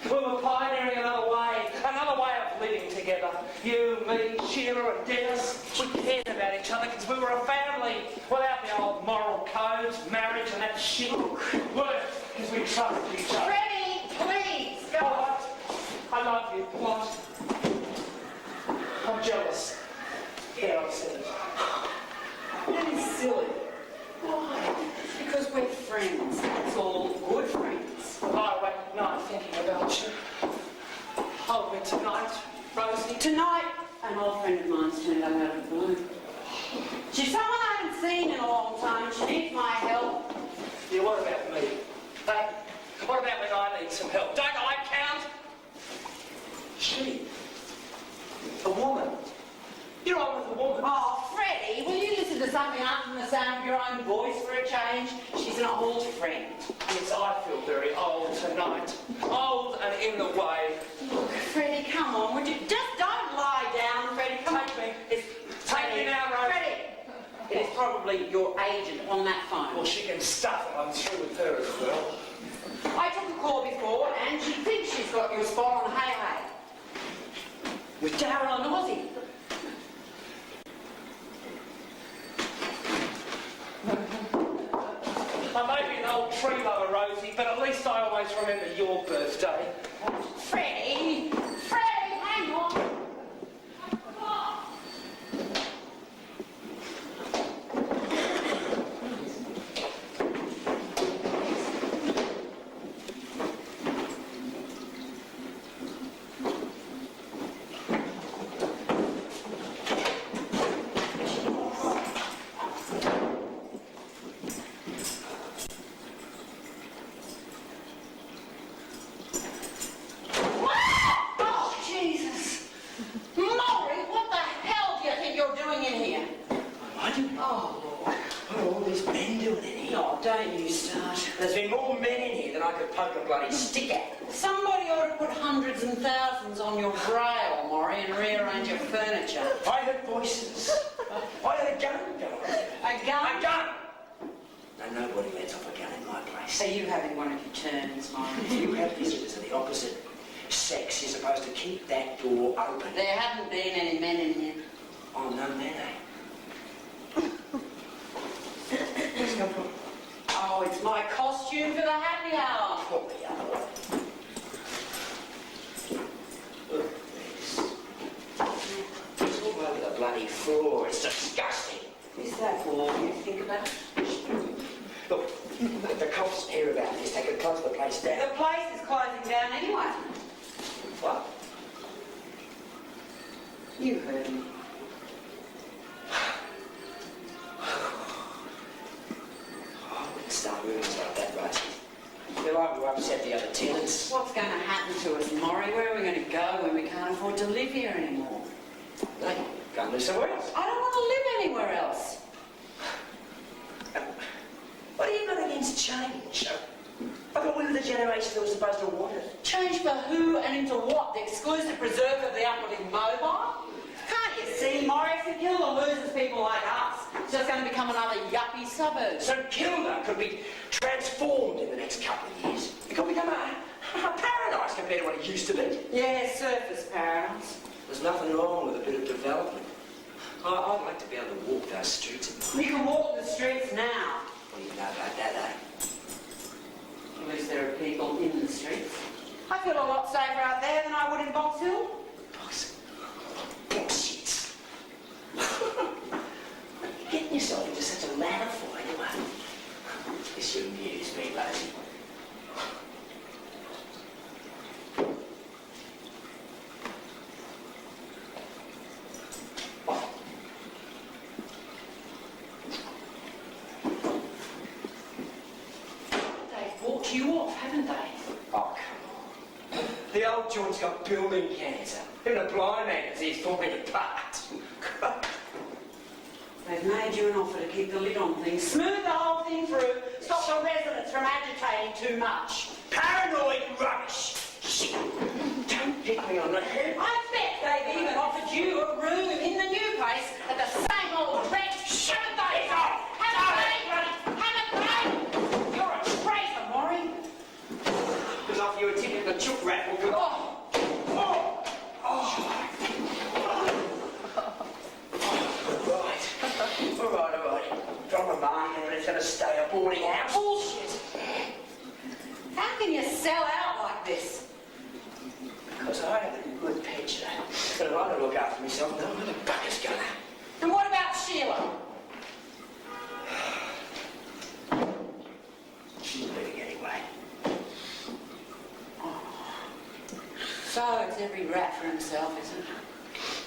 We were pioneering another way of living together. You, me, Sheila and Dennis. We cared about each other because we were a family without the old moral codes, marriage and that shit. Worked because we trusted each other. Freddie, please, go on. What? I love you. What? I'm jealous. Yeah, I've said it. That is silly. Why? Because we're friends. That's all. Good friends. I wait at night thinking about you. Hold me tonight, Rosie. Tonight, an old friend of mine's turned up out of the blue. She's someone I haven't seen in a long time. She needs my help. Yeah, what about me? Hey, what about when I need some help? Don't I count? She. A woman. You're on with a woman. Oh, Freddie, will you listen to something other than the sound of your own voice for a change? She's an old friend. Yes, I feel very old tonight. Old and in the way. Look, Freddie, come on, would you? Just don't lie down, Freddie. Come Take on. me. It's Take me now, Rosie. Freddie! It is probably your agent on that phone. Well, she can stuff it. I'm through with her as well. I took a call before, and she thinks she's got your spot on Hey Hey. With Darryl and Aussie. I may be an old tree lover, Rosie, but at least I always remember your birthday. Freddie! Freddie, hang on! Lord. What are all these men doing in here? Oh, don't you start. There's been more men in here than I could poke a bloody stick at. Somebody ought to put hundreds and thousands on your braille, Morrey, and rearrange your furniture. I heard voices. I heard a gun going. A gun? A gun! No, nobody lets off a gun in my place. Are you having one of your turns, Morrey? If you have visitors of the opposite sex, you're supposed to keep that door open. There haven't been any men in here. Oh, no men, eh? Where's come from? Oh, it's my costume for the happy hour. Put the other way. Look at this. It's all over the bloody floor. It's disgusting. Is that all you think about? Look, if the cops hear about this, they could close the place down. The place is closing down anyway. What? You heard me. I wouldn't start rumours like that, Rosie. They're liable to upset the other tenants. What's going to happen to us, Morrey? Where are we going to go when we can't afford to live here anymore? No, go and live somewhere else. I don't want to live anywhere else. What have you got against change? I thought we were the generation that was supposed to want it. Change for who and into what? The exclusive preserve of the upwardly mobile? Can't you see, Morrey, if Kilda loses people like us, it's just going to become another yuppie suburb. So Kilda could be transformed in the next couple of years. It could become a paradise compared to what it used to be. Yeah, surface paradise. There's nothing wrong with a bit of development. I'd like to be able to walk those streets. You can walk the streets now. What do you know about that, eh? At least there are people in the streets. I feel a lot safer out there than I would in Box Hill. Bullshit. You're getting yourself into such a ladder for anyway. This should amuse me, Rosie. They've walked you off, haven't they? Oh, come on. The old joint's got building cancer. Even a blind man can see it's falling apart. They've made you an offer to keep the lid on things, smooth the whole thing through, stop the residents from agitating too much. Paranoid rubbish. Shit. Don't hit me on the head. I bet they've even offered you a room in the new place at the same old rent. Haven't they? Haven't they? You're a traitor, Morrey. Because after you were tipping the chook raffle, good. All right. Drop a mark and it's going to stay a boarding house. Bullshit. How can you sell out like this? Because I have a good pension. But if I don't look after myself, no other bugger's gonna. And what about Sheila? She's leaving anyway. So it's every rat for himself, isn't it?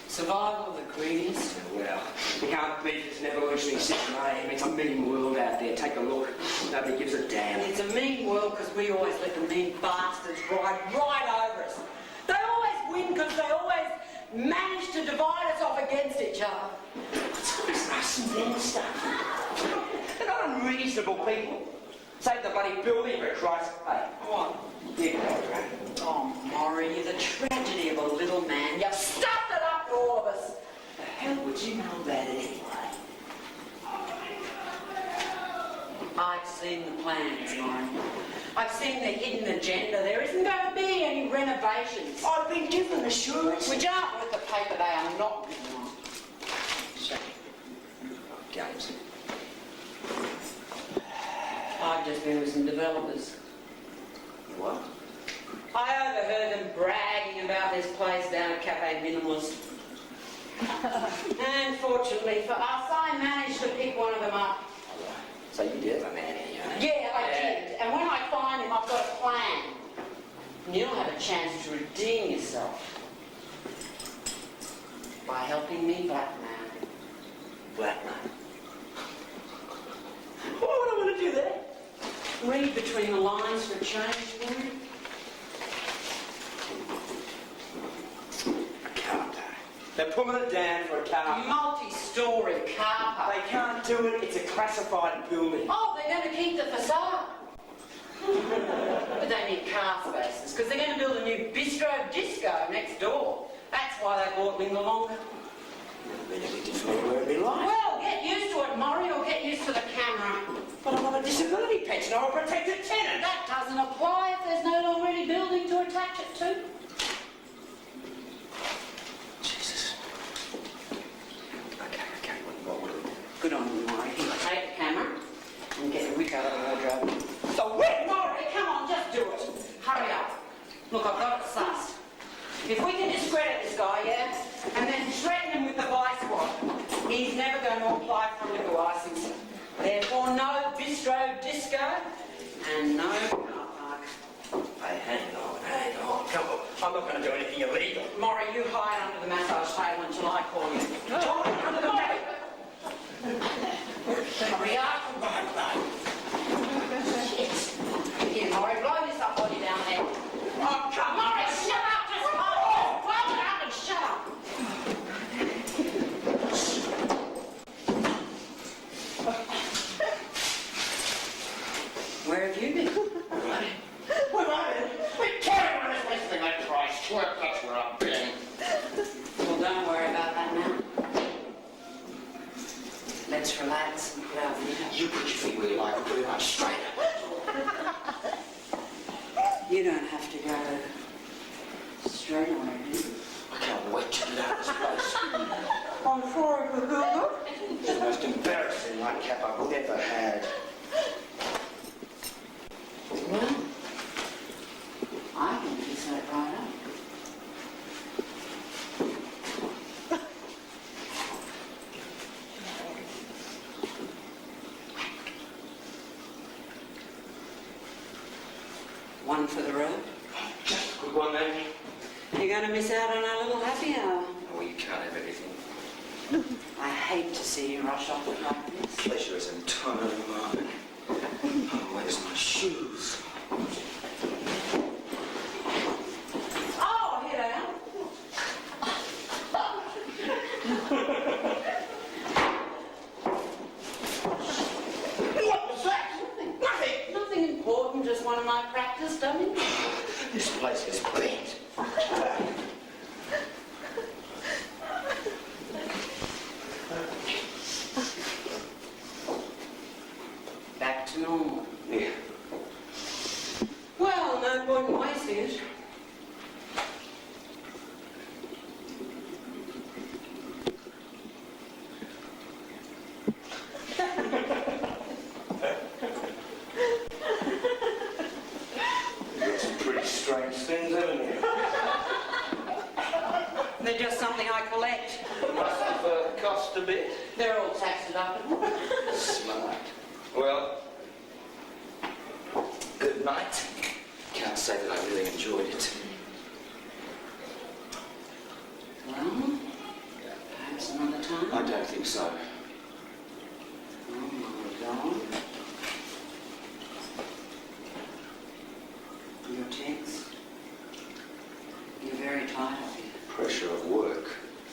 Survival of the greediest. Well, you can't beat it's an evolutionary system, eh? It's a mean world out there. Take a look. Nobody gives a damn. It's a mean world because we always let the mean bastards ride right over us. They always win because they always manage to divide us off against each other. It's us and them stuff. They're not unreasonable people. Save the bloody building for Christ's sake. What? You know, right? Oh, Morrey, you're the tragedy of a little man. You've stuffed it up for all of us. The hell would you know about it anyway? I've seen the plans, Morrey. I've seen the hidden agenda. There isn't going to be any renovations. I've been given assurance. Which aren't worth the paper they are not written on. Shame. Games. I've just been with some developers. What? I overheard them bragging about this place down at Cafe Minimalist. And fortunately for us, I managed to pick one of them up. So you did have a man in here, eh? Yeah, I did. And when I find him, I've got a plan. And you'll have a chance to redeem yourself by helping me blackmail. Blackmail? What would I want to do there? Read between the lines for a change, will you? Can't I? They're pulling it down for a car. Multi-storey car park. They can't do it. It's a classified building. Oh, they're going to keep the facade. But they need car spaces, because they're going to build a new bistro disco next door. That's why they bought Linga Longa. It'll be a bit difficult where it'll be like. Well, get used to it, Morrey, or get used to the camera. But I'm on a disability pension or a protected tenant. That doesn't apply if there's no longer any building to attach it to. Jesus. Okay, what will we do? Good on you, Morrey. Take the camera and get the wick out of the wardrobe. The whip! Morrey, come on, just do it. Hurry up. Look, I've got it sussed. If we can discredit this guy, yeah, and then threaten him with the vice squad, he's never going to apply for a liquor license. Therefore, no bistro disco and no car park. Hey, hang on. Come on. I'm not going to do anything illegal. Morrey, you hide under the massage table until I call you. Under the mat. Hurry up. Shit. Here, Morrey, blow this up while you're down there. Oh, come on, Morrey, shut up. Just blow it up and shut up. Where have you been? We're carrying on this wrestling like Christ. That's where I've been. Well, don't worry about that now. Let's relax and put our feet up. You put your feet where you like. I'll put it on straight. You don't have to go straight away, do you? I can't wait to get out of this place. I'm sorry, Kilda. It's the most embarrassing nightcap I've ever had. Well, I think you set it right up. One for the road. Just good one then. You're going to miss out on our little happy hour. Well, you can't have everything. I hate to see you rush off it like this. Pleasure is entirely mine. Oh, where's my shoes? Oh, here they are. What was that? Nothing. Nothing important, just one of my practice dummies. This place is bent. Back to normal. Yeah. Well, no point in wasting it. You've got some pretty strange things, haven't you? They're just something I collect. Must have cost a bit. They're all tax deductible. Smart. Well, Good night. Can't say that I really enjoyed it. Well, perhaps another time. I don't think so. Oh my God. Your text. You're very tired of it. Pressure of work.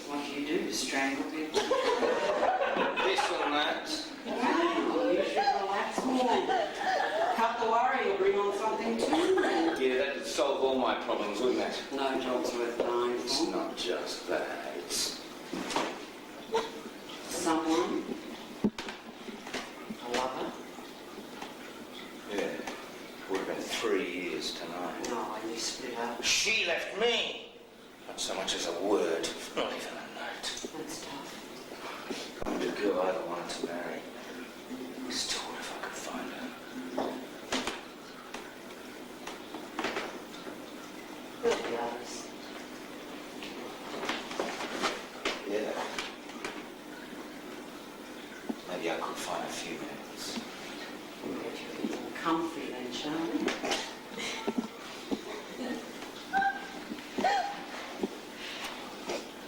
What do you do? Strangle people? this and that. Well, you should relax more. Cut the worry or bring on something too. Yeah, that'd solve all my problems, wouldn't it? No job's worth dying It's for. not just that. It's... Someone? A lover? Yeah. Would have been 3 years tonight. No, you split up. She left me. Not so much as a word. Not even a note. That's tough. Kind of girl I don't want to marry. Still, what if I could find her? There'll be others. Yeah. Maybe I could find a few minutes. We'll get you a bit more comfy then, shall we?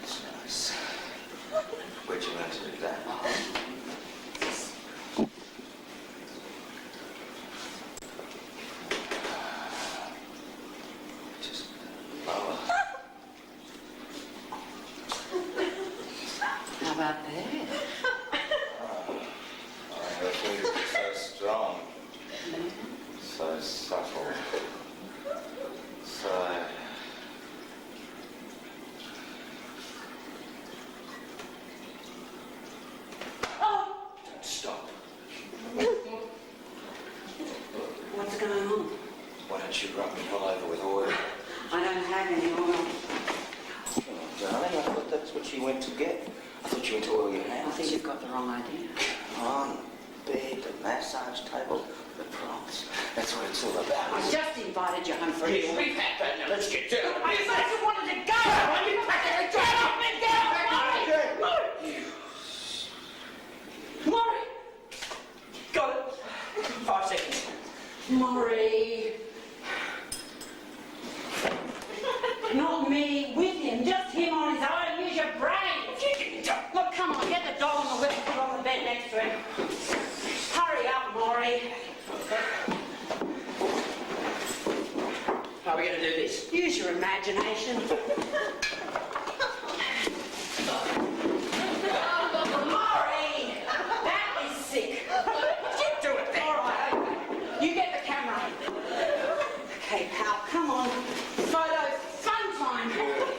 That's nice. Where'd you learn to do that? Just lower. for you to be so strong, so subtle, so... Don't stop. What's going on? Why don't you rub me all over with oil? I don't have any oil. Come on, darling, I thought that's what you went to get. I thought you went to oil your hands. I think you've got the wrong idea. Come on, bed, the massage table, the props. That's what it's all about. I just invited you home for a Yes, meal. we've had that. Now let's get down to I business. just wanted to go! Are you practically Get off me! Get off me! Morrey! Got it. 5 seconds. Morrey! Not me, with him, just him on his own. Use your brains! Look, come on, get the dog on the whip and put it on the bed next to him. Hurry up, Morrey. How are we going to do this? Use your imagination. Morrey! That is sick. You do it then. All right, okay. You get the camera. Okay, pal, come on. Photo, fun time.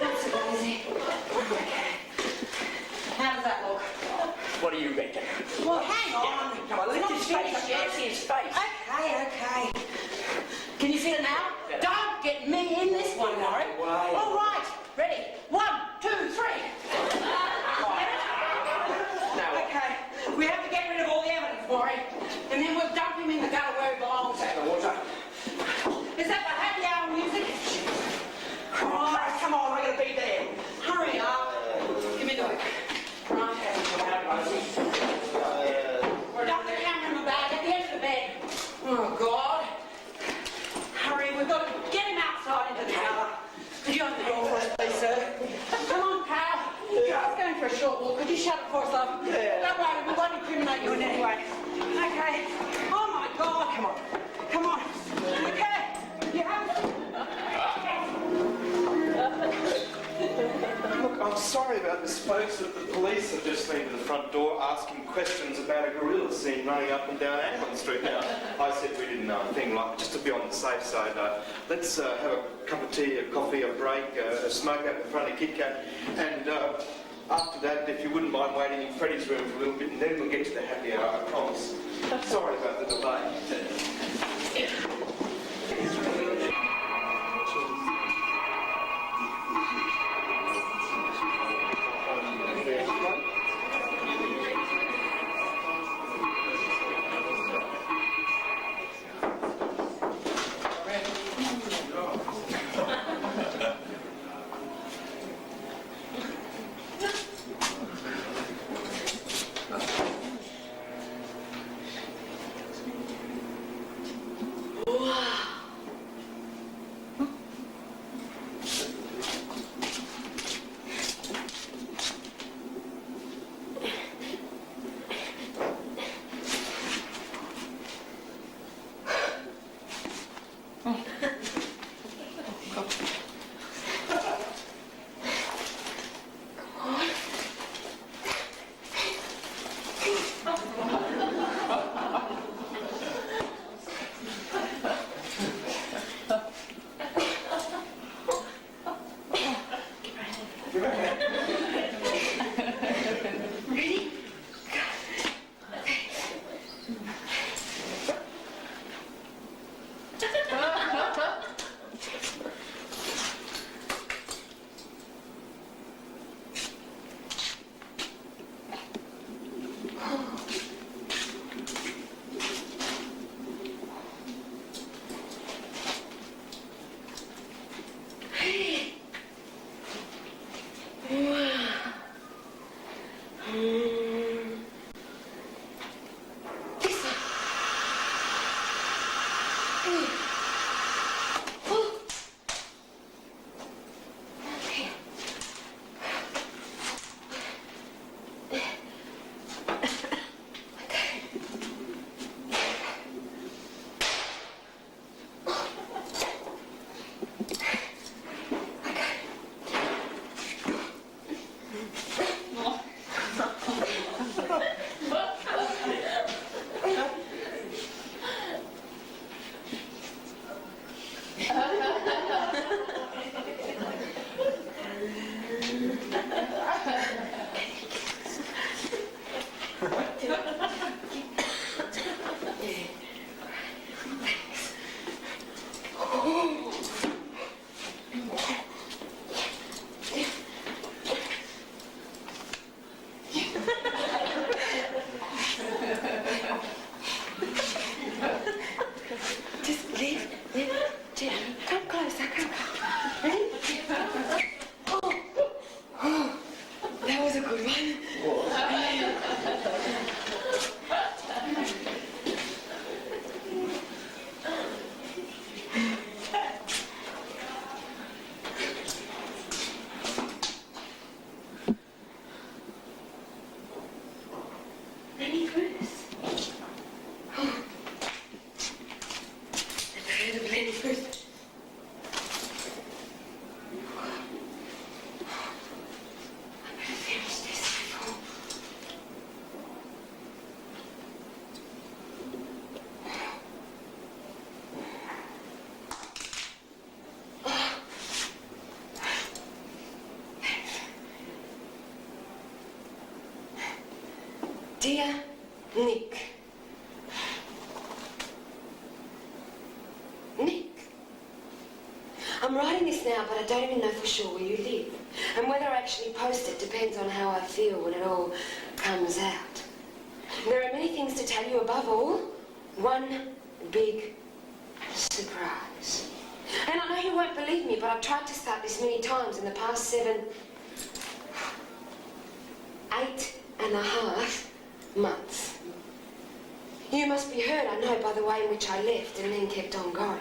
That's easy. Okay. How does that look? What do you reckon? Well, hang on. Come on, lift Not his face. finished I yet. can't see his face. Okay, okay. Can you see it now? Yeah. Don't get me in this one, Morrey. Why? All right. Ready? 1, 2, 3. Now what? Okay. We have to get rid of all the evidence, Morrey. And then we'll dump him in the gutter where he belongs. The water. Is that the happy hour music? Right, come on, we're going to be there. Hurry up. Give me the whip. Right. Dump the camera in the bag at the end of the bed. Oh, God. Hurry, we've got to get him outside into the gutter. Could you open the door for us, please, sir? Come on, pal. I was going for a short walk. Could you shut it for us, love? Yeah. Don't worry, we won't incriminate you in any way. Okay. Oh, my God. Come on. Come on. Okay. You have... Look, I'm sorry about this, folks, that the police have just been to the front door asking questions about a gorilla seen running up and down Anglin Street. Now, I said we didn't know a thing, like, just to be on the safe side, let's have a cup of tea, a coffee, a break, a smoke out the front of Kit Kat, and after that, if you wouldn't mind waiting in Freddy's room for a little bit, and then we'll get to the happy hour, I promise. Sorry about the delay. Dear Nick. Nick. I'm writing this now, but I don't even know for sure where you live. And whether I actually post it depends on how I feel when it all comes out. There are many things to tell you, above all, one big surprise. And I know you won't believe me, but I've tried to start this many times in the past 8.5 months. You must be hurt, I know, by the way in which I left and then kept on going.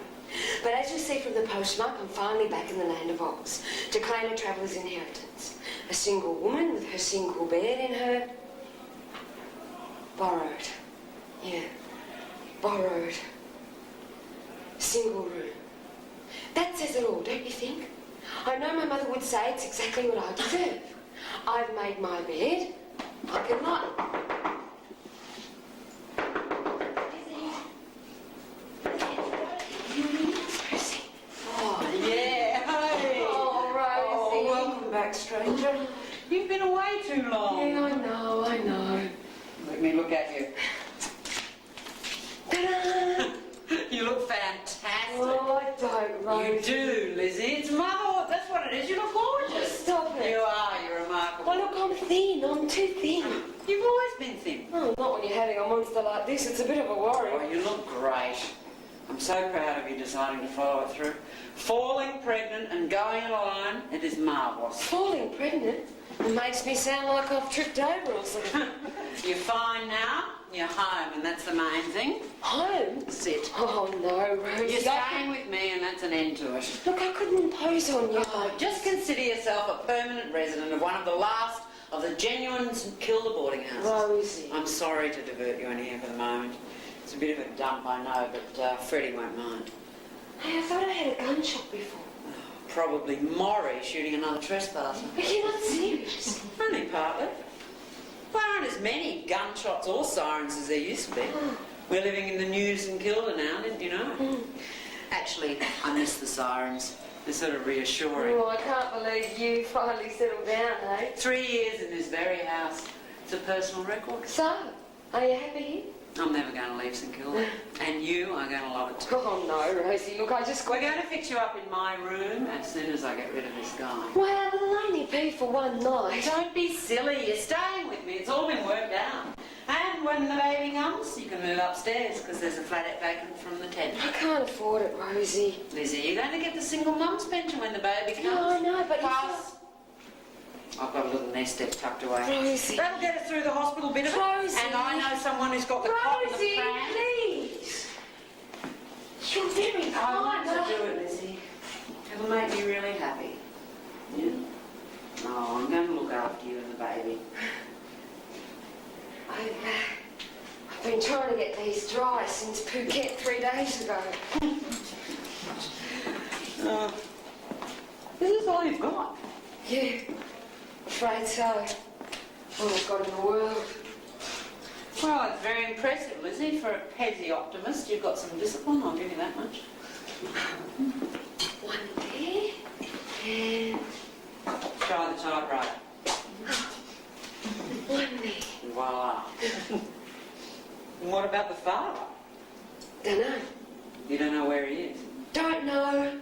But as you see from the postmark, I'm finally back in the land of Oz to claim a traveller's inheritance. A single woman with her single bed in her borrowed single room. That says it all, don't you think? I know my mother would say it's exactly what I deserve. I've made my bed. I cannot... Oh, yeah. Hey. Oh, Rosie. Oh, welcome back, stranger. You've been away too long. Yeah, I know. Let me look at you. Ta-da! You look fantastic. Oh, I don't, Rosie. You do, Lizzie. It's mother. That's what it is. You look gorgeous. Stop it. You are. You're remarkable. Oh, look, I'm thin. I'm too thin. You've always been thin. Oh, not when you're having a monster like this. It's a bit of a worry. Oh, you look great. I'm so proud of you deciding to follow it through. Falling pregnant and going it alone, it is marvellous. Falling pregnant? It makes me sound like I've tripped over or something. You're fine now. You're home, and that's the main thing. Home? Sit. Oh, no, Rosie. You're staying with me, and that's an end to it. Look, I couldn't impose on you. Oh, just consider yourself a permanent resident of one of the last of the genuine Kilda boarding houses. Rosie. I'm sorry to divert you in here for the moment. It's a bit of a dump, I know, but Freddy won't mind. Hey, I thought I had a gunshot before. Probably Morrey shooting another trespasser. But you're not serious. Only partly. There aren't as many gunshots or sirens as there used to be. We're living in the news in Kilda now, didn't you know? Actually, I miss the sirens. They're sort of reassuring. Oh, I can't believe you finally settled down, eh? 3 years in this very house. It's a personal record. So, are you happy here? I'm never going to leave St Kilda. And you are going to love it too. Oh, no, Rosie. Look, I just... We're going to fix you up in my room as soon as I get rid of this guy. Well, it'll only be for one night. Don't be silly. You're staying with me. It's all been worked out. And when the baby comes, you can move upstairs because there's a flat vacant from the tent. I can't afford it, Rosie. Lizzie, you're going to get the single mum's pension when the baby comes. No, I know, but Plus, I've got a little nest egg tucked away. Rosie. That'll get us through the hospital bit of it. Rosie. And I know someone who's got the cot in the Rosie, pram. please. You're very I kind. want to do it, Lizzie. It'll make me really happy. Yeah? Oh, I'm going to look after you and the baby. I've been trying to get these dry since Phuket 3 days ago. This is all you've got. Yeah, afraid so. All I've got in the world. Well, it's very impressive, Lizzie. For a petty optimist, you've got some discipline, I'll give you that much. One there, and Try the typewriter. one there. Voila. And what about the father? Dunno. You don't know where he is? Don't know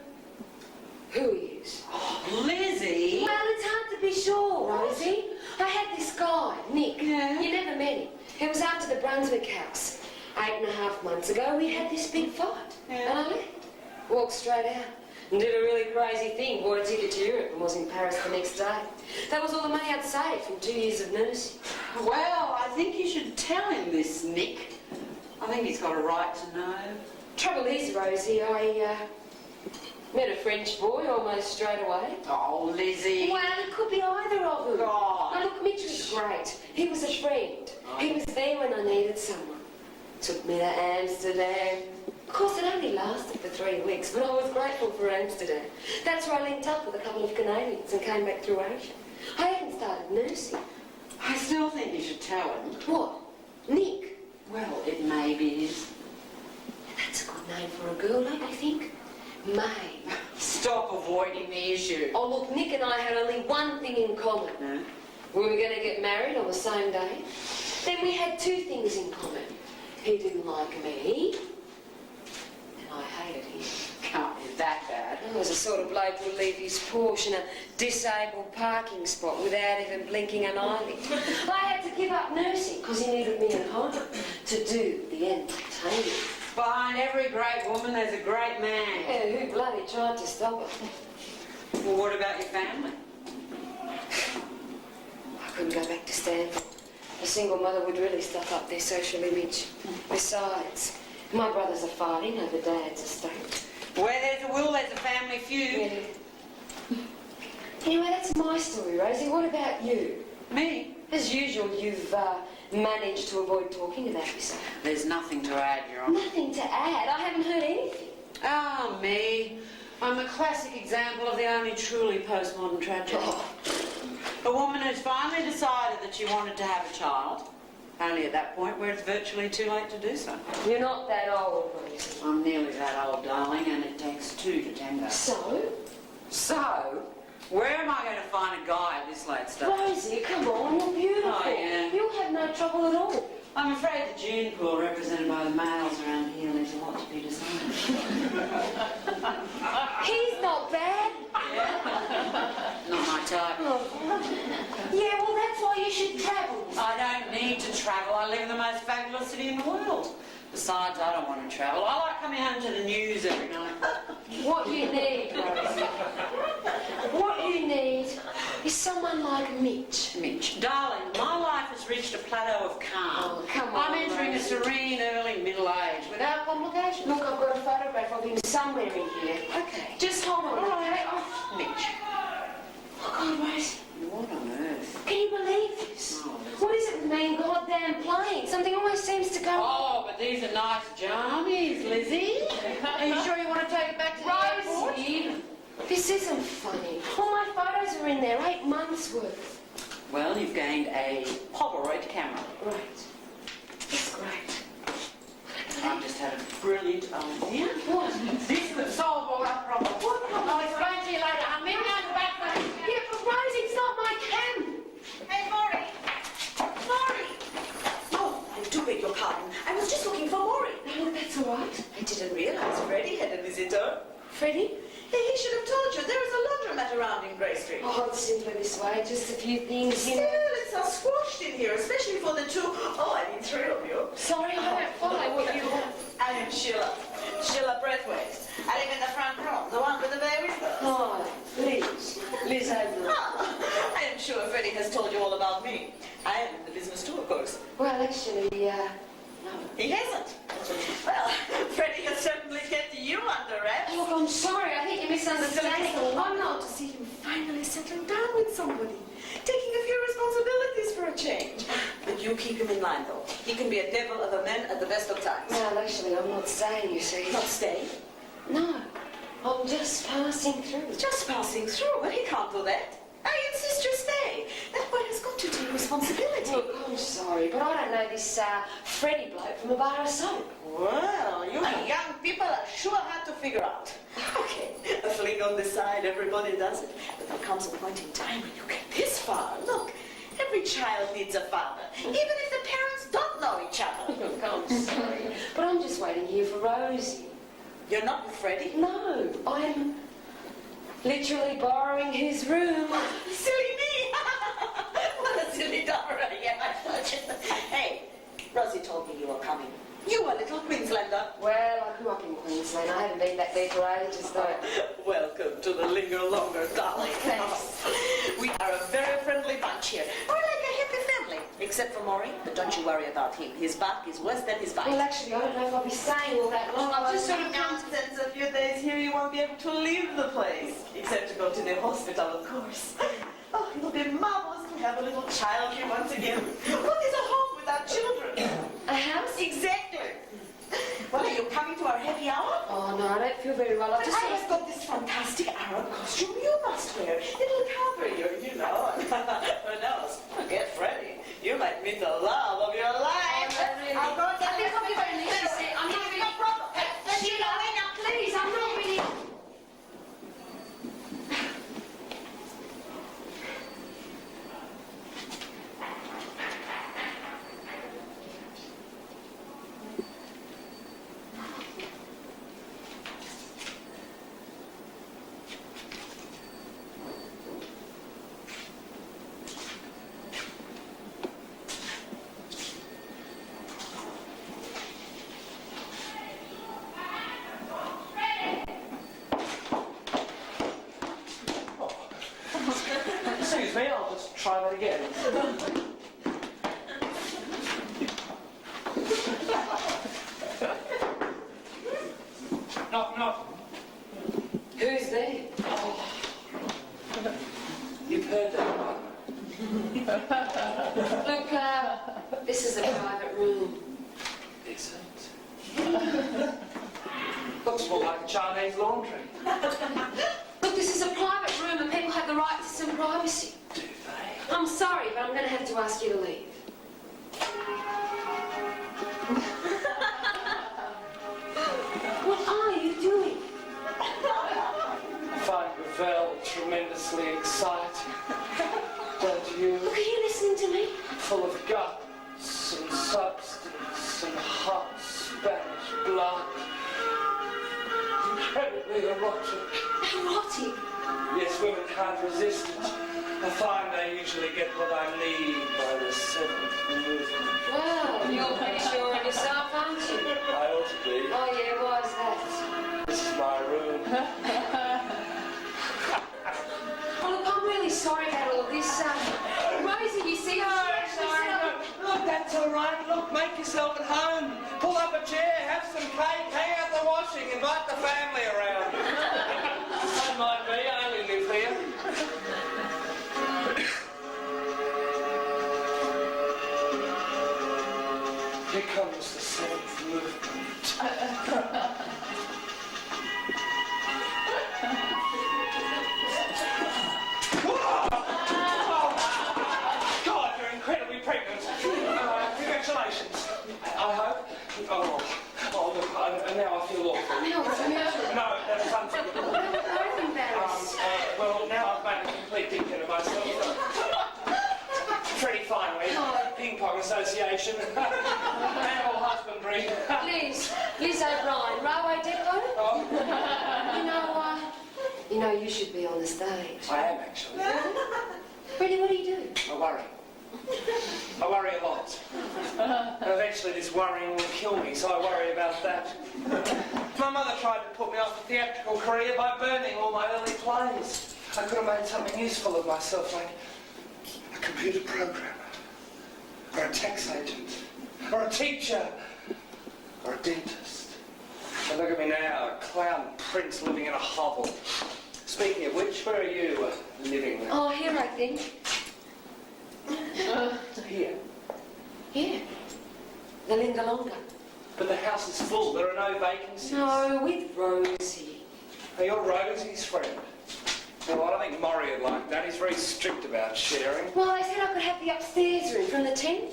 who he is. Oh, Lizzie! Well, it's hard to be sure, Rosie. I had this guy, Nick. Yeah? You never met him. It was after the Brunswick house. 8.5 months ago, we had this big fight. Yeah. And I left. Walked straight out. And did a really crazy thing. Bought a ticket to Europe and was in Paris the next day. That was all the money I'd saved from 2 years of nursing. Well, I think you should tell him this, Nick. I think he's got a right to know. Trouble is, Rosie, I met a French boy almost straight away. Oh, Lizzie. Well, it could be either of them. God. Now, look, Mitch was great. He was a friend. He was there when I needed someone. Took me to Amsterdam. Of course, it only lasted for 3 weeks, but I was grateful for Amsterdam. That's where I linked up with a couple of Canadians and came back through Asia. I hadn't started nursing. I still think you should tell him. What? Nick? Well, it may be his. That's a good name for a girl, don't you think? May. Stop avoiding the issue. Oh, look, Nick and I had only one thing in common. No? We were going to get married on the same day. Then we had two things in common. He didn't like me, and I hated him. Can't be that bad. I was the sort of bloke who'd leave his Porsche in a disabled parking spot without even blinking an eyelid. I had to give up nursing because he needed me at home to do the entertaining. Behind every great woman, there's a great man. Yeah, who bloody tried to stop it? Well, what about your family? I couldn't go back to Stanford. A single mother would really stuff up their social image. Besides, my brothers are fighting over Dad's estate. Where there's a will, there's a family feud. Yeah. Anyway, that's my story, Rosie. What about you? Me? As usual, you've managed to avoid talking about yourself. There's nothing to add, Your Honour. Nothing to add. I haven't heard anything. Ah, me. I'm a classic example of the only truly postmodern tragedy. A woman who's finally decided that she wanted to have a child, only at that point where it's virtually too late to do so. You're not that old, Rosie. I'm nearly that old, darling, and it takes two to tango. So, where am I going to find a guy at this late stage? Rosie, come on, you're beautiful. Oh, yeah. You'll have no trouble at all. I'm afraid the gene pool represented by the males around here leaves a lot to be desired. He's not bad. Not my type. Yeah, well, that's why you should travel. I don't need to travel. I live in the most fabulous city in the world. Besides, I don't want to travel. I like coming home to the news every night. What you need, Rosie, what you need is someone like Mitch. Mitch, darling, my life has reached a plateau of calm. Oh, come on, I'm entering a Rosie. serene early middle age without complications. Look, I've got a photograph of him somewhere in here. Okay. Just hold on. All right. Okay? Oh, Mitch. God, Rosie. What on earth? Can you believe this? Oh, What is it with me and goddamn planes? Something always seems to go... Oh, but these are nice jammies, Lizzie. Are you sure you want to take it back to the airport? Rosie, this isn't funny. All my photos are in there, 8 months worth. Well, you've gained a Polaroid camera. Right. It's great. I've just had a brilliant idea. What? This could solve all our problems. What problem? I'll explain to you later. I'm meeting out the back there. Yeah, but Rosie, it's not my cam. Hey, Morrey! Morrey! Oh, I do beg your pardon. I was just looking for Morrey. No, that's all right. I didn't realize Freddy had a visitor. Freddie? He should have told you there is a laundromat around in Grey Street. Oh, it's simply this way. Just a few things, you Still, know. it's so squashed in here, especially for the two. Oh, I mean, three of you. Sorry, I don't follow what you want. I am Sheila. Sheila Breathwaite. I live in the front room, the one with the baby first. Oh, Liz. Liz O'Brien. I am sure Freddy has told you all about me. I am in the business too, of course. Well, actually, no. He hasn't. Well, Freddy has certainly kept you under wraps. Look, I'm sorry. I think you're misunderstanding. I'm not to see him finally settling down with somebody, taking a few responsibilities for a change. But you keep him in line, though. He can be a devil of a man at the best of times. Well, actually, I'm not staying, you see. Not staying? No. I'm just passing through. Just passing through, but he can't do that. I insist you stay. That boy has got to take responsibility. Look, I'm sorry, but I don't know this Freddy bloke from a bar of soap. Well, you young people are sure hard to figure out. Okay, a fling on the side, everybody does it. But there comes a point in time when you get this far. Look, every child needs a father, even if the parents don't know each other. Look, I'm sorry, but I'm just waiting here for Rosie. You're not with Freddy? No, I'm literally borrowing his room. Silly me! What a silly Dora. Yeah, I thought you. Hey, Rosie told me you were coming. You a little Queenslander. Well, I grew up in Queensland. I haven't been back there for ages, though. Welcome to the Linga Longa, darling. Thanks. We are a very friendly bunch here. We're like a happy family. Except for Morrey, but don't you worry about him. His back is worse than his bite. Well, actually, I don't know if I'll be staying all that long. I've just sort of come to... Nonsense. A few days here, you won't be able to leave the place. Except to go to the hospital, of course. Oh, it'll be marvelous to have a little child here once again. What is a home without children? A house? Exactly. Well, are you coming to our happy hour? Oh, no, I don't feel very well. I've But just... I have got this fantastic Arab costume you must wear. It'll cover you, you know. Who knows? Forget Freddy. You might meet the love of your life. Oh, no, really. I'll go down. I think I'll be very necessary. I'm not really... No problem. Sheila, please, I'm not really... try that again. Knock, knock. Who's there? You've heard that one. Look, this is a private room. Is it? Looks more like a Chinese laundry. Look, this is a private room and people have the right to some privacy. Do they? I'm sorry, but I'm going to have to ask you to leave. What are you doing? I find Ravel tremendously exciting. Don't you? Look, are you listening to me? Full of guts and substance and hot Spanish blood. Incredibly erotic. Erotic? Yes, women can't resist it. I find I usually get what I need by the seventh movement. Well, you're pretty sure of yourself, aren't you? I ought to be. Oh, yeah, why is that? This is my room. Well, look, I'm really sorry about all this. Rosie, you see, Look, that's all right. Look, make yourself at home. Pull up a chair, have some cake, hang out the washing, invite the family around. Don't mind me, I only live here. Here comes the seventh movement. God, you're incredibly pregnant. Congratulations. I hope. Oh, look, now I feel awful. No, what's the matter? No, that's unforgivable. We're both embarrassed. Well, now I've made a complete dickhead of myself. Freddy Finally, Ping Pong Association, Animal Husbandry. Liz O'Brien, Railway Depot? Oh, You know, you should be on the stage. I am actually. Really, what do you do? I worry. I worry a lot. And eventually this worrying will kill me, so I worry about that. My mother tried to put me off a theatrical career by burning all my early plays. I could have made something useful of myself, like a computer programmer, or a tax agent, or a teacher, or a dentist. And look at me now, a clown prince living in a hovel. Speaking of which, where are you living now? Oh, here, I think. Here. Yeah. The Linga Longa. But the house is full, there are no vacancies. No, with Rosie. Now, you're Rosie's friend. Well, I don't think Morrey would like that. He's very strict about sharing. Well, they said I could have the upstairs room from the 10th.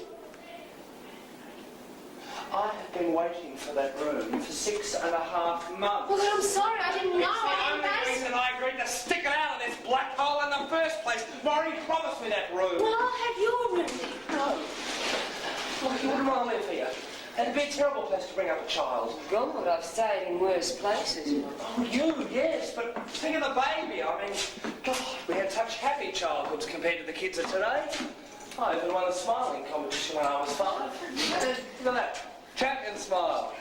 I have been waiting for that room for 6.5 months. Well, I'm sorry, I didn't know. It's the only reason I agreed to stick it out of this black hole in the first place. Morrey promised me that room. Well, I'll have your room then. No. Look, you wouldn't want to live here. It'd be a terrible place to bring up a child. God, I've stayed in worse places. Oh, you, yes, but think of the baby. I mean, God, we had such happy childhoods compared to the kids of today. I even won a smiling competition when I was 5. Look at that. Champion smile.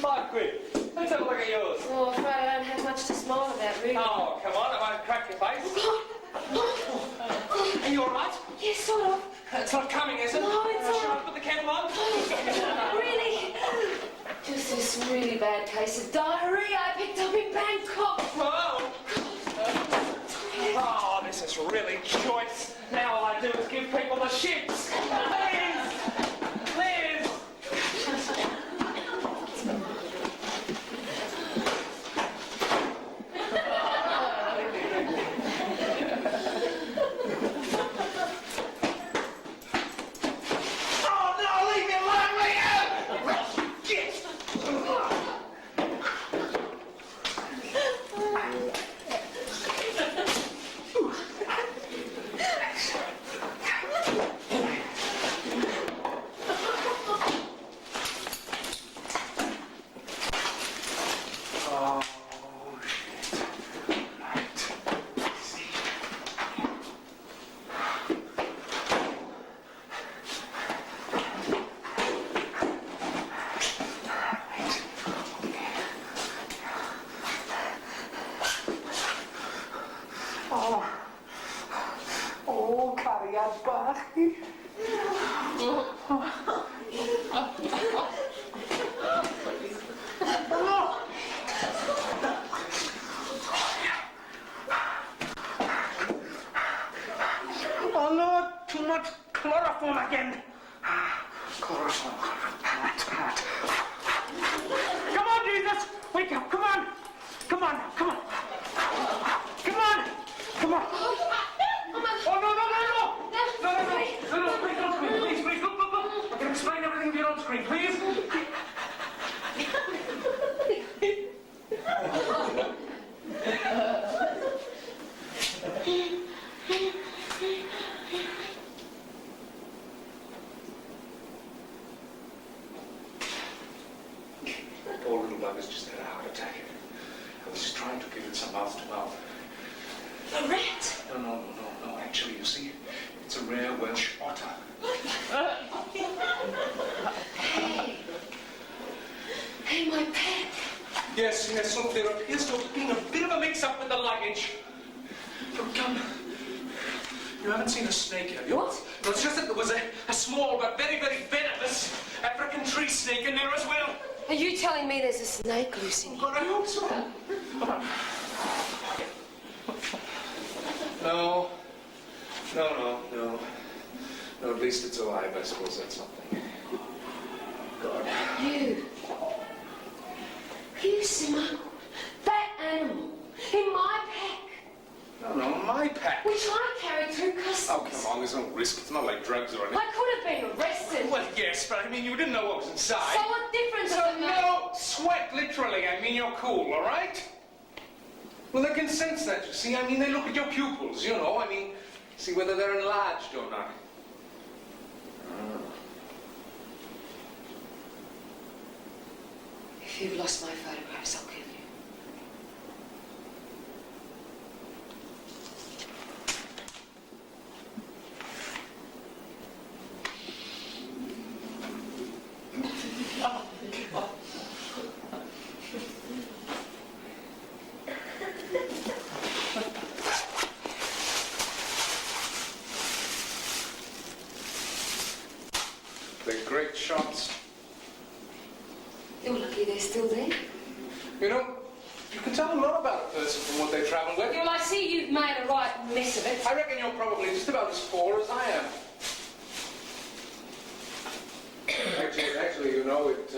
5 quid. Let's have a look at yours. Oh, I'm afraid I don't have much to smile about, really. Oh, come on, I won't crack your face. Are you all right? Yes, sort of. It's not coming, is it? No, it's all Shall I right. put the kettle on? Really? Just this really bad case of diarrhea I picked up in Bangkok. Whoa! Oh, this is really choice. Now all I do is give people the shits. Liz! Liz! Oh, no, leave me alone, Leo! Get! don't scream, please. Poor little bug has just had a heart attack. I was just trying to give it some mouth to mouth. A rat? No. Actually, you see, it's a rare Welsh otter. Hey, my pet. Yes, look, there appears to have been a bit of a mix-up with the luggage. Look, you haven't seen a snake, have you? What? No, it's just that there was a small but very, very venomous African tree snake in there as well. Are you telling me there's a snake loose in here? God, I hope so. No, at least it's alive, I suppose that's something. God. You smuggled that animal in my pack, No, my pack. which I carried through customs. Oh, come on, there's no risk. It's not like drugs or anything. I could have been arrested. Well, yes, but I mean, you didn't know what was inside. So what difference does it make? No sweat, literally. I mean, you're cool, all right? Well, they can sense that, you see. I mean, they look at your pupils, you know. I mean, see whether they're enlarged or not. If you've lost my photographs, I'll kill you. They're great shots. You're lucky they're still there. You know, you can tell a lot about a person from what they travel with. Well, I see you've made a right mess of it. I reckon you're probably just about as poor as I am. Actually, you know, it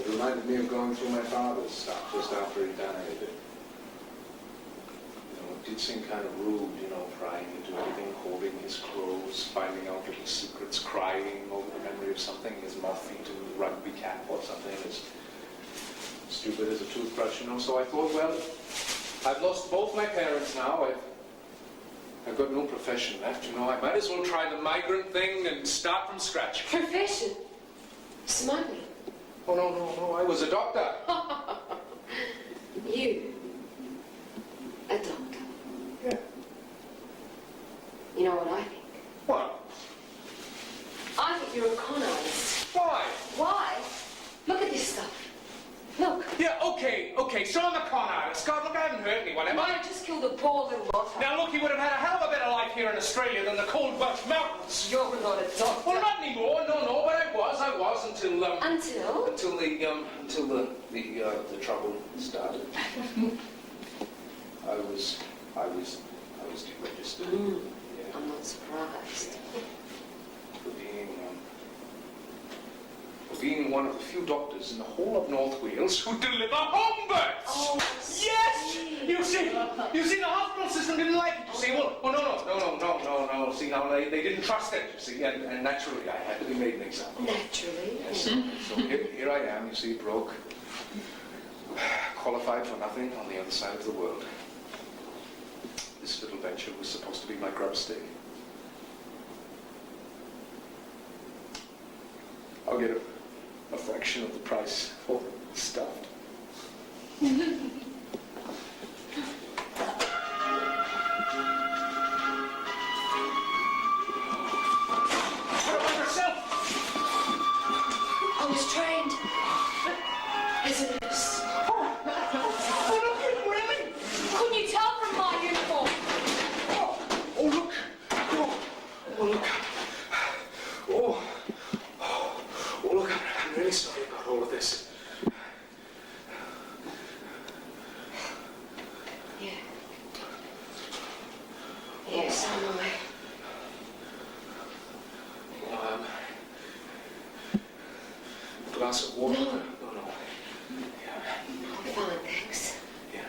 reminded me of going through my father's stuff just after he died. You know, it did seem kind of rude, you know, prying into everything, holding his clothes, finding out little secrets, crying over the memory of something, his moth-eaten rugby cap or something as stupid as a toothbrush, you know. So I thought, well, I've lost both my parents now. I've got no profession left, you know. I might as well try the migrant thing and start from scratch. Profession? Smuggling? Oh, no, I was a doctor. You? A doctor? Yeah. You know what I think? What? I think you're a con artist. Why? Why? Look at this stuff. Look. Yeah, okay, so I'm a con artist. God, look, I haven't hurt anyone, have I I? just killed a poor little otter. Now, look, he would have had a hell of a better life here in Australia than the cold Welsh mountains. You're not a doctor. Well, not anymore, no, but I was until, Until? the trouble started. I was deregistered. Yeah. I'm not surprised. For being one of the few doctors in the whole of North Wales who deliver home births. Oh, yes! You see, the hospital system didn't like it, you see. Well, no. See, now they didn't trust it, you see, and naturally I had to be made an example. Naturally. Yes. So here I am, you see, broke, qualified for nothing on the other side of the world. This little venture was supposed to be my grub stake. I'll get a fraction of the price for stuffed. I was trained as a nurse. Really? Couldn't you tell from my uniform? Oh, look. Oh, look, I'm really sorry about all of this. Yeah. Yeah, so am I. Glass of water? No. No. I'm fine, thanks. Yeah.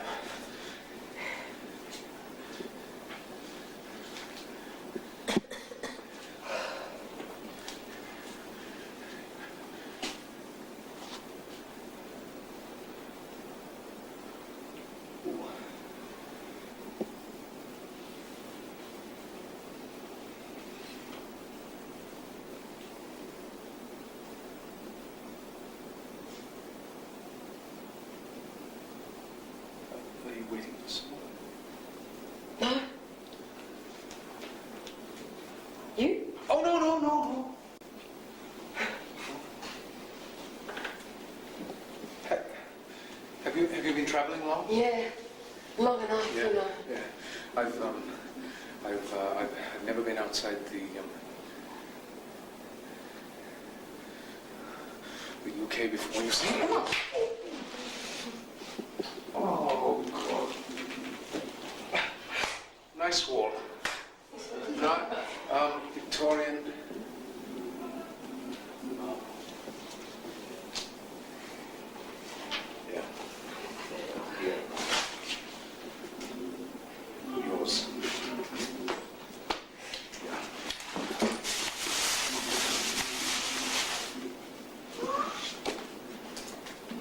travelling long? Yeah, long enough, Yeah, you know. yeah. I've never been outside the UK before. You see? Oh, God. Nice wall. Not Victorian. Yeah. Yeah. Yours.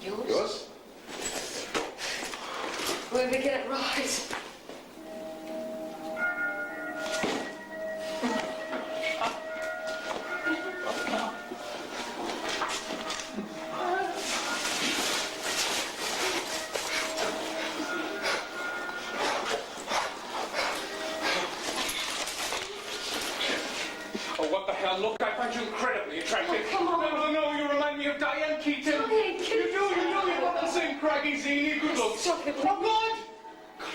Yours? Yours? Where we get it right. Oh, what the hell? Look, I find you incredibly attractive. Oh, come on. No, you remind me of Diane Keaton. Diane Keaton. You do. You've got the same craggy, zany good looks. Stop it. Oh, God,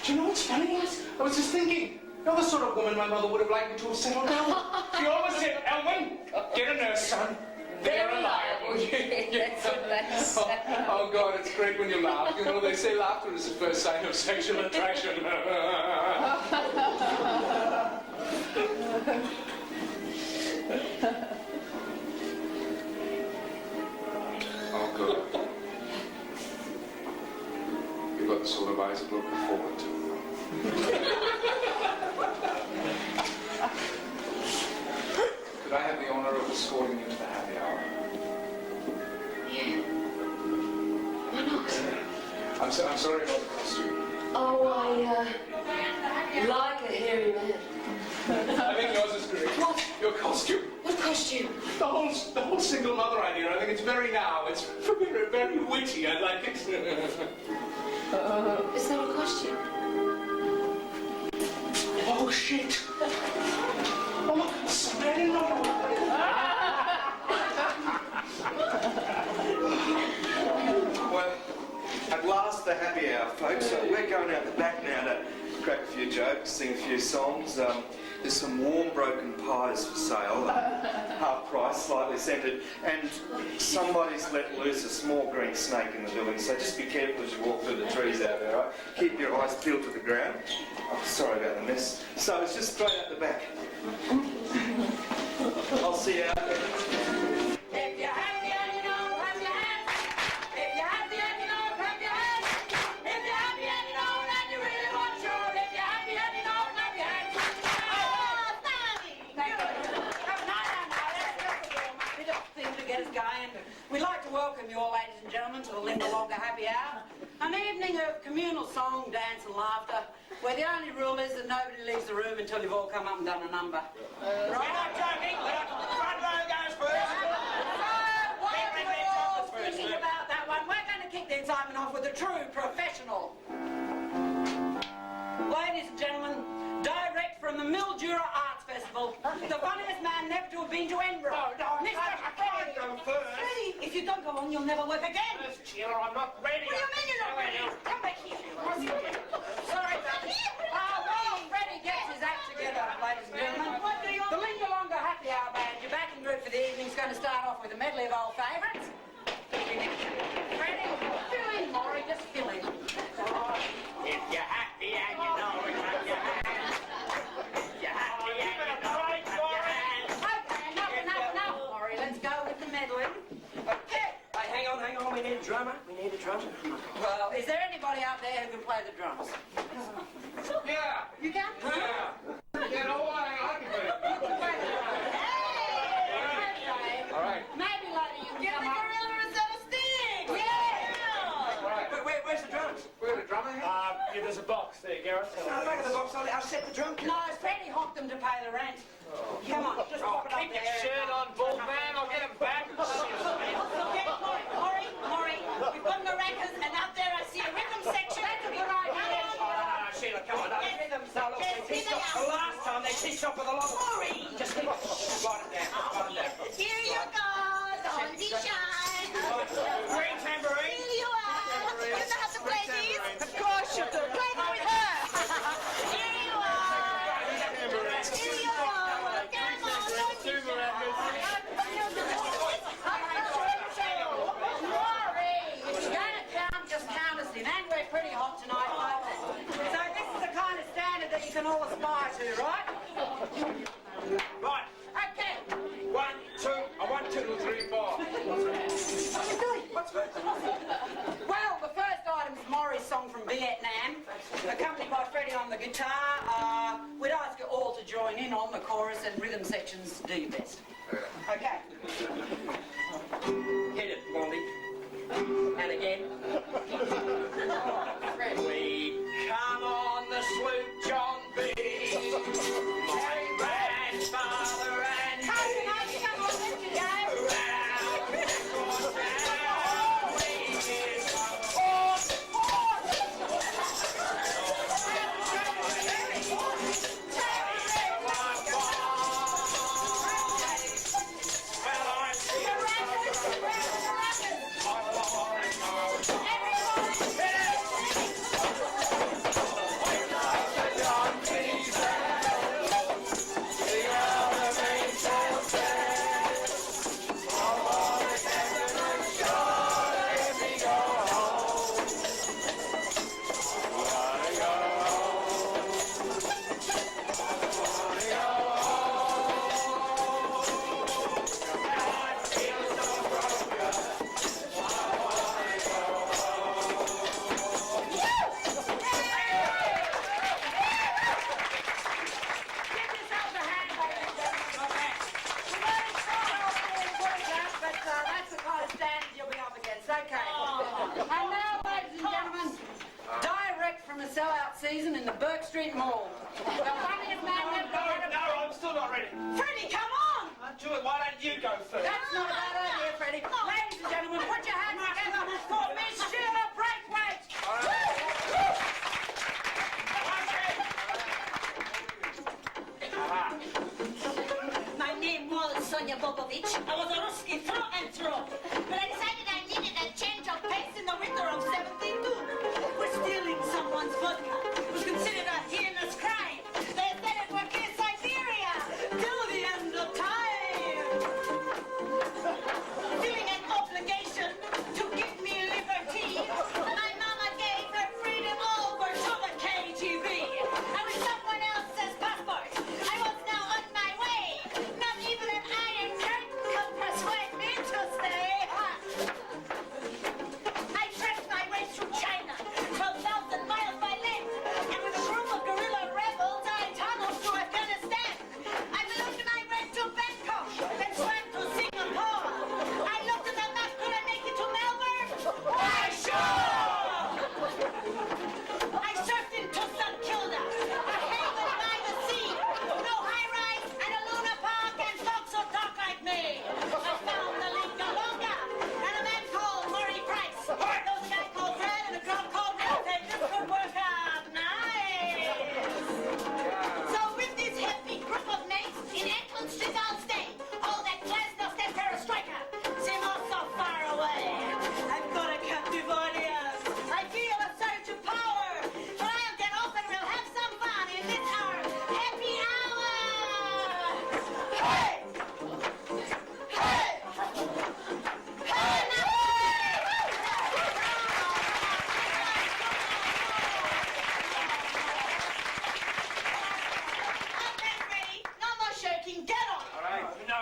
you know what's funny? I was just thinking, you're the sort of woman my mother would have liked me to have settled down with. She always said, Elwyn, get a nurse, son. They're reliable. That's what they say. Oh, God, it's great when you laugh. You know, they say laughter is the first sign of sexual attraction. Oh, good. You've got the sort of eyes that look forward to. Could I have the honour of escorting you to the happy hour? Yeah. Why not? I'm sorry about the costume. Oh, I like a hairy man. I think yours is great. What? Your costume. What costume? The whole single mother idea. I think it's very now. It's very, very witty. I like it. It's not a costume. Oh, shit. Oh, look, I'm sorry. I didn't know. Well, at last the happy hour, folks. We're going out the back now to crack a few jokes, sing a few songs. There's some warm broken pies for sale, half price, slightly scented, and somebody's let loose a small green snake in the building, so just be careful as you walk through the trees out there, right? Keep your eyes peeled to the ground. Oh, sorry about the mess. So it's just straight out the back. I'll see you out there. If you're happy and you know, clap your hands. If you're happy and you know, clap your hands. If you're happy and you know that you really want sure. If you're happy and you know, clap your hands. Oh, thank you. That's a bit of thing to get us going. We'd like to welcome you all, ladies and gentlemen, to the Linga Longa Happy Hour. An evening of communal song, dance and laughter, where the only rule is that nobody leaves the room until you've all come up and done a number. We're not joking. Front row goes first. While you're all thinking about that one, we're going to kick the excitement off with a true professional. Ladies and gentlemen, direct from the Mildura Arts Festival, the funniest man never to have been to Edinburgh. Mr. Freddy. Freddy, if you don't go on, you'll never work again. Sheila, I'm not ready. What do you mean you're not ready? Come back here. Sorry, well, Freddy gets his act together, ladies and gentlemen. The Linga Longa Happy Hour Band, your backing group for the evening, is going to start off with a medley of old favourites. Freddy, fill in, Morrey, just fill in. If you're happy and you know it, clap your hands. If you're happy and you know it, clap your hands. Okay, enough, Morrey. Let's go with the medley. Okay. Hey, hang on. We need a drummer. Well, is there anybody out there who can play the drums? Yeah. You can? Yeah. Yeah, no, I can play it. All right. Maybe later you can Give the come up. gorilla a set of sticks! Yeah! All right. Where's the drums? We got a drummer here? Yeah, there's a box there, Gareth. Back of the box. I'll set the drum. No, Freddy honked them to pay the rent. Come on, just pop it up Keep your there. shirt on, bull man. I'll get him back. Okay, Morrey, we've got maracas, and out there I see a rhythm section. That's a good idea. Sheila, come on. The last time they pissed off with a lot of... Morrey! Just write it down. Here you go, don't be shy. Green tambourine. Here you are. You know how to play these? can all aspire to, right? Right. Okay. 1, 2. I want 2, 3, 4. What's that? Well, the first item is Morrey's song from Vietnam, accompanied by Freddy on the guitar. We'd ask you all to join in on the chorus and rhythm sections. Do your best. Okay. Hit it, Blondie. And again. We come on the sloop John B. My grandfather and me. Come on, let's go. Around the town we did season in the Burke Street Mall. The funniest man we've got. No, I'm still not ready. Freddie, come on! Julie, why don't you go first? That's not a bad idea, Freddie. Ladies and gentlemen, put your hands together for Miss Sheila Braithwaite. My name was Sonia Bobovich. I was a Ruski through and through. But I decided I needed a change of pace in the winter of 72. We're stealing someone's vodka. It was considered a heinous crime. They said it would be Siberia till the end of time. Feeling an obligation to give me liberty, my mama gave her freedom over to the KGB. I was someone else's passport. I was now on my way. Not even an iron curtain could persuade me to stay. I pressed my way through China, 12,000 miles by land, and with a group of guerrilla rebels, I tunneled to Afghanistan. I believed I went to Bangkok, then swam to Singapore. I looked at the map, could I make it to Melbourne? Why, sure! I surfed into St. Kilda, a haven by the sea. No high-rise and a Luna Park and folks who talk like me. I found the Linga Longa and a man called Morrey Price. There was a guy called Fred and a girl called Rosie. This could work out nice. So with this happy group of mates in Eklund Street I'll stay. All that glasnost and perestroika seem all so far away. I've got a captive audience. I feel a surge of power. But I'll get off and we'll have some fun in this our happy hour. Hey! Hey! Hey! Okay, Freddy. No more shaking. Get on. All right. No,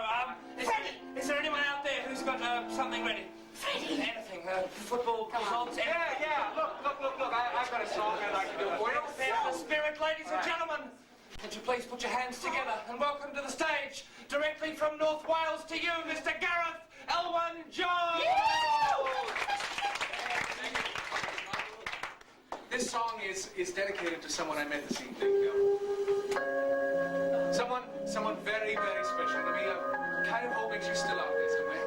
is there anyone out there who's got something ready? Freddie. Anything? Football results? Yeah. Look. I've got a song I'd like to do for you. Prepare for the spirit, ladies and gentlemen. Would you please put your hands together and welcome to the stage, directly from North Wales to you, Mr. Gareth Elwyn Jones. This song is dedicated to someone I met this evening. Someone very, very special to me. I'm kind of hoping she's still out there somewhere.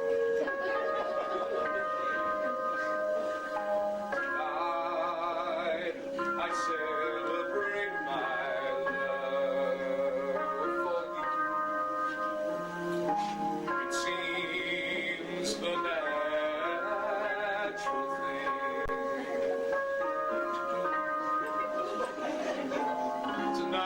I celebrate my love for you. It seems the natural thing to do.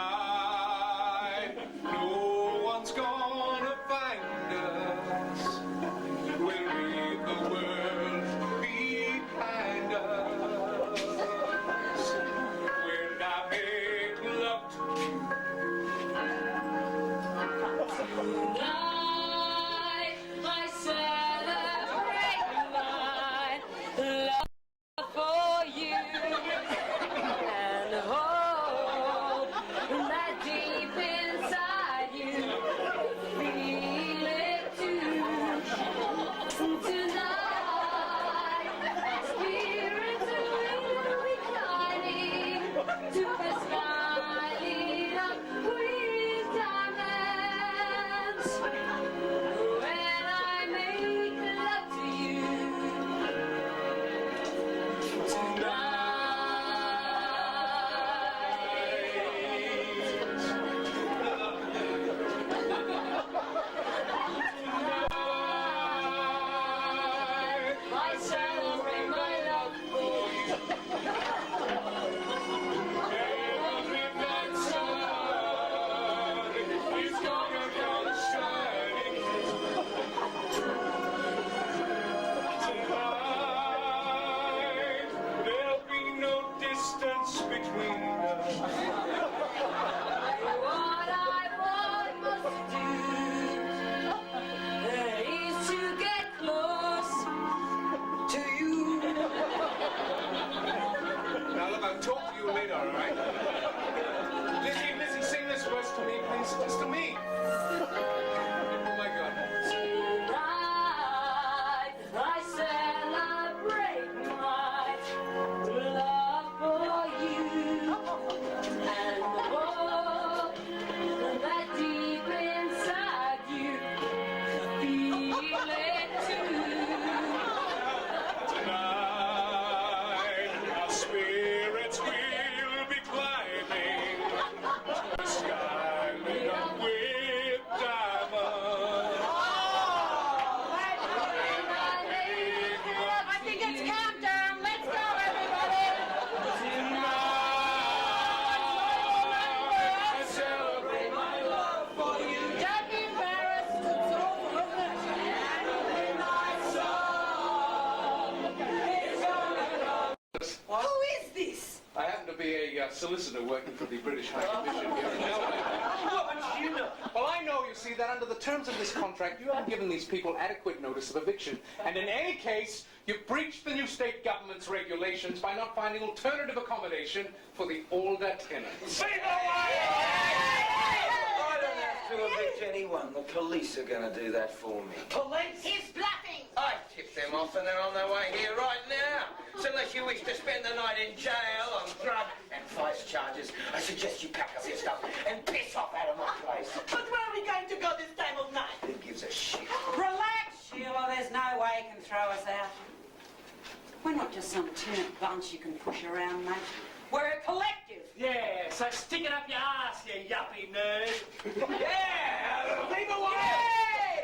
celebrate my love for you. Every black sun is gonna come shining tonight. There'll be no distance between us. What I want must do is to get close to you. Now look, I'll talk to you later, all right? Lizzie, sing this verse to me, please. Just to me. Oh my God. Tonight I celebrate my love for you and the love that deep inside you feel it too. Tonight, our spirits will be climbing the sky lit up with diamonds. I think it's countdown. Let's go, everybody. I celebrate my love for you. Don't be embarrassed. It's all Who is this? I happen to be a solicitor working for the British High Commission here in Melbourne. What did you know? Well, I know, you see, that under the terms of this contract, you haven't given these people adequate notice of eviction. And in any case, you've breached the new state government's regulations by not finding alternative accommodation for the older tenants. Say no I don't have to evict anyone. The police are going to do that for me. Police? He's bluffing. I tipped them off and they're on their way here right now. So unless you wish to spend the night in jail on drug and vice charges, I suggest you pack up your stuff and piss off out of my place. But where are we going to go this time of night? Who gives a shit? Relax, Sheila. There's no way he can throw us out. We're not just some tenant bunch you can push around, mate. We're a collective. Yeah, so stick it up your ass, you yuppie nerd. Yeah! Leave away!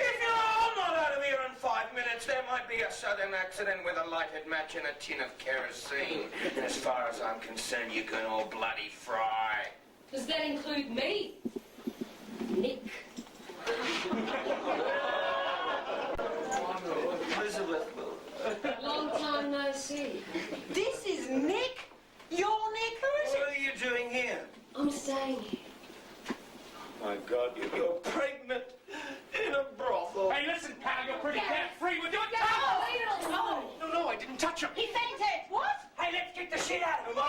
If you're all not out of here in 5 minutes, there might be a sudden accident with a lighted match and a tin of kerosene. And as far as I'm concerned, you can all bloody fry. Does that include me? Nick. Elizabeth, Long time no see. This is Nick? Your Nick? Who is what are you doing here? I'm staying here. My God, you're pregnant in a brothel. Hey, listen, pal, you're pretty carefree. We're doing Leave it alone. No, I didn't touch him. He fainted. What? Hey, let's get the shit out of him.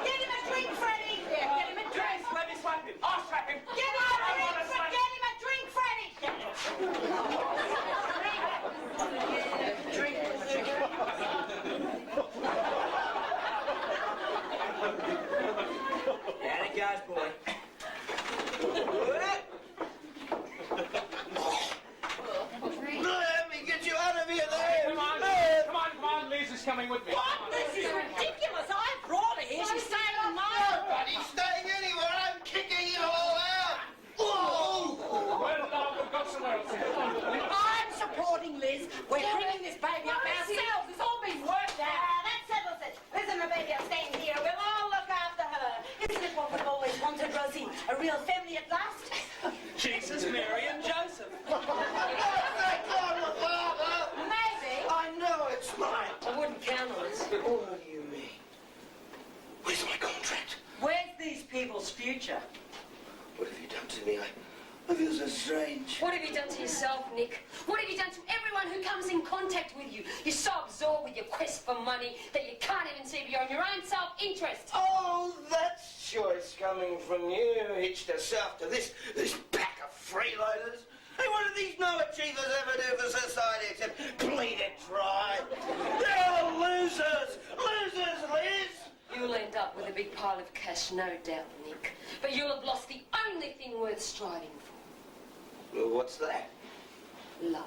Get him a drink, Freddy. Yeah, get him a drink. Let me slap him. I'll slap him. Get him a drink, Freddy. Down it goes, boy. Let me get you out of here, there. Come on, Liz is coming with me. What? This is ridiculous. I brought her here. She's staying on my own. Nobody's staying anywhere. I'm kicking you all out. Whoa! Well, no, we've got somewhere else here. I'm supporting Liz. We're bringing this baby up ourselves. It's all been worked out. That settles it. Listen, my baby, I'm staying here. We'll all look after her. Isn't it what we've always wanted, Rosie? A real family at last? Jesus, Mary, and Joseph. Thank God, my father! Maybe. I know it's mine. I wouldn't count on it. What do you mean? Where's my contract? Where's these people's future? What have you done to me? I feel so strange. What have you done to yourself, Nick? What have you done to everyone who comes in contact with you? You're so absorbed with your quest for money that you can't even see beyond your own self-interest. Oh, that's choice coming from you, hitched herself to this pack of freeloaders. Hey, what do these no-achievers ever do for society except bleed it dry? They're all losers! Losers, Liz! You'll end up with a big pile of cash, no doubt, Nick. But you'll have lost the only thing worth striving for. Well, what's that? Love.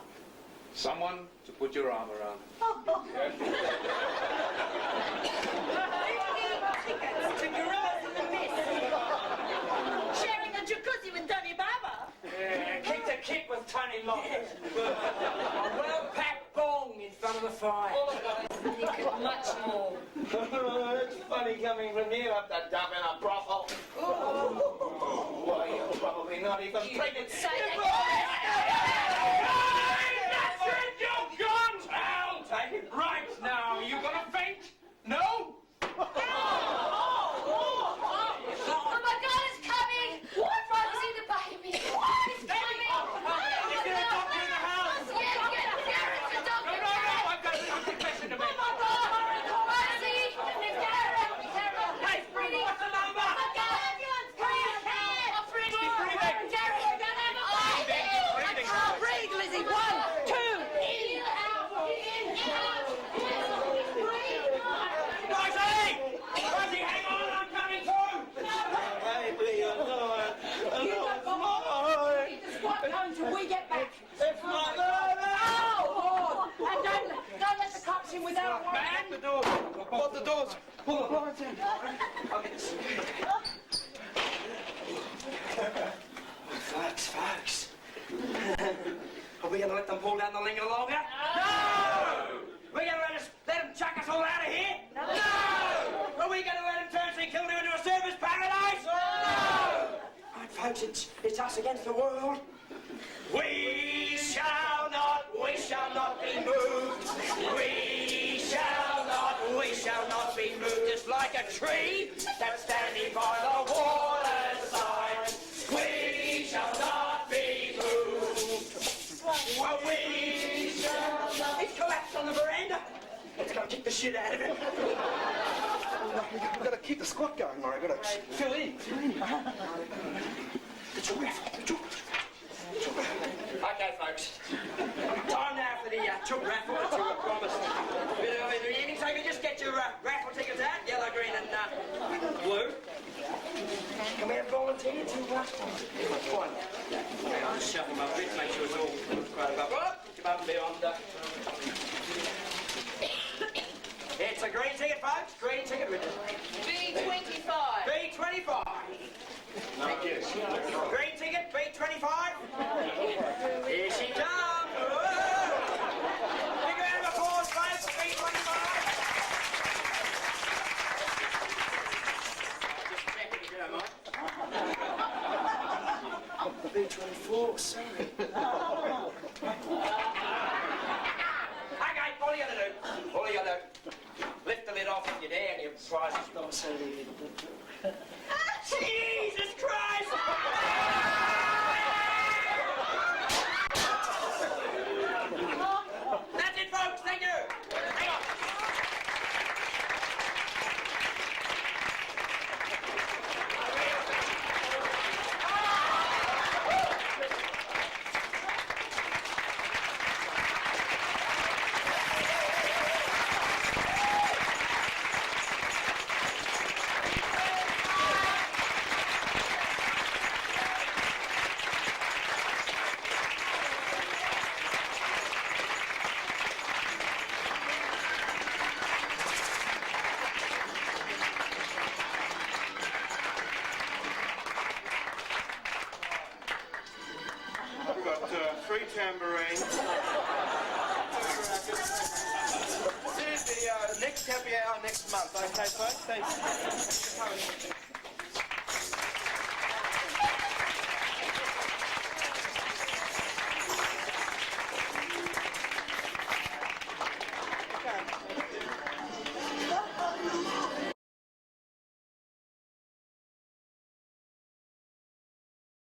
Someone to put your arm around. Tickets to Gorillas in the Mist. Sharing a jacuzzi with Donny Baba. Yeah, kick the kid with Tony Lockett. Well the fire. You could much more. It's funny coming from you up that dump in a brothel. Why, you're probably not even pregnant. Say that. You're gone! I'll take it right now. You gonna faint? No? Oh my God, it's coming! What? Rosie, the baby. It's coming! Is there a doctor in the house? Yes, Garrett's the doctor. No, I've got something question to make. Oh my God, hurry, call Rosie! It's Garrett! Hey, Freddy! what's the number? Oh my God, everyone's coming! Oh, Freddy! breathing. Garrett, we're gonna have a baby! I can't breathe, Lizzie! 1, 2! Rosie! Rosie, hang on, I'm coming through! Baby, I know it. What comes when we get back? It's my baby! Oh, and don't let the cops in without a warrant. Man! The doors. Lock the doors. Pull the blinds in. Folks. Are we going to let them pull down the Linga Longa? No! We're going to let them chuck us all out of here? No! Are we going to let them turn St Kilda into a service paradise? No! Right, folks, it's us against the world. We shall not be moved. We shall not be moved. Just like a tree that's standing by the waterside. We shall not be moved. Well, we shall not. It's collapsed on the veranda. Let's go kick the shit out of it. We've got to keep the squat going, Morrey. We've got to fill in. It's a raffle. Okay, folks. Time now for the chook raffle that you were promised. In the evening, so you can just get your raffle tickets out, yellow, green and blue. Can we have volunteer to one? I'll just shuffle my bit, make sure it's all quite above. Right, put your bum beyond. It's a green ticket, folks. Green ticket with B25. B25. Thank you. Green ticket, B25. Here she comes. Big round of applause, folks. B25. Just checking if you don't mind. B24, sorry. Okay, all you gotta do. Lift the lid off if you dare and your prize is not so easy. Jesus Christ! That's it, folks. Thank you. Hang on. We've got 3 tambourines. See you at the next happy hour next month. Okay, folks? Thanks.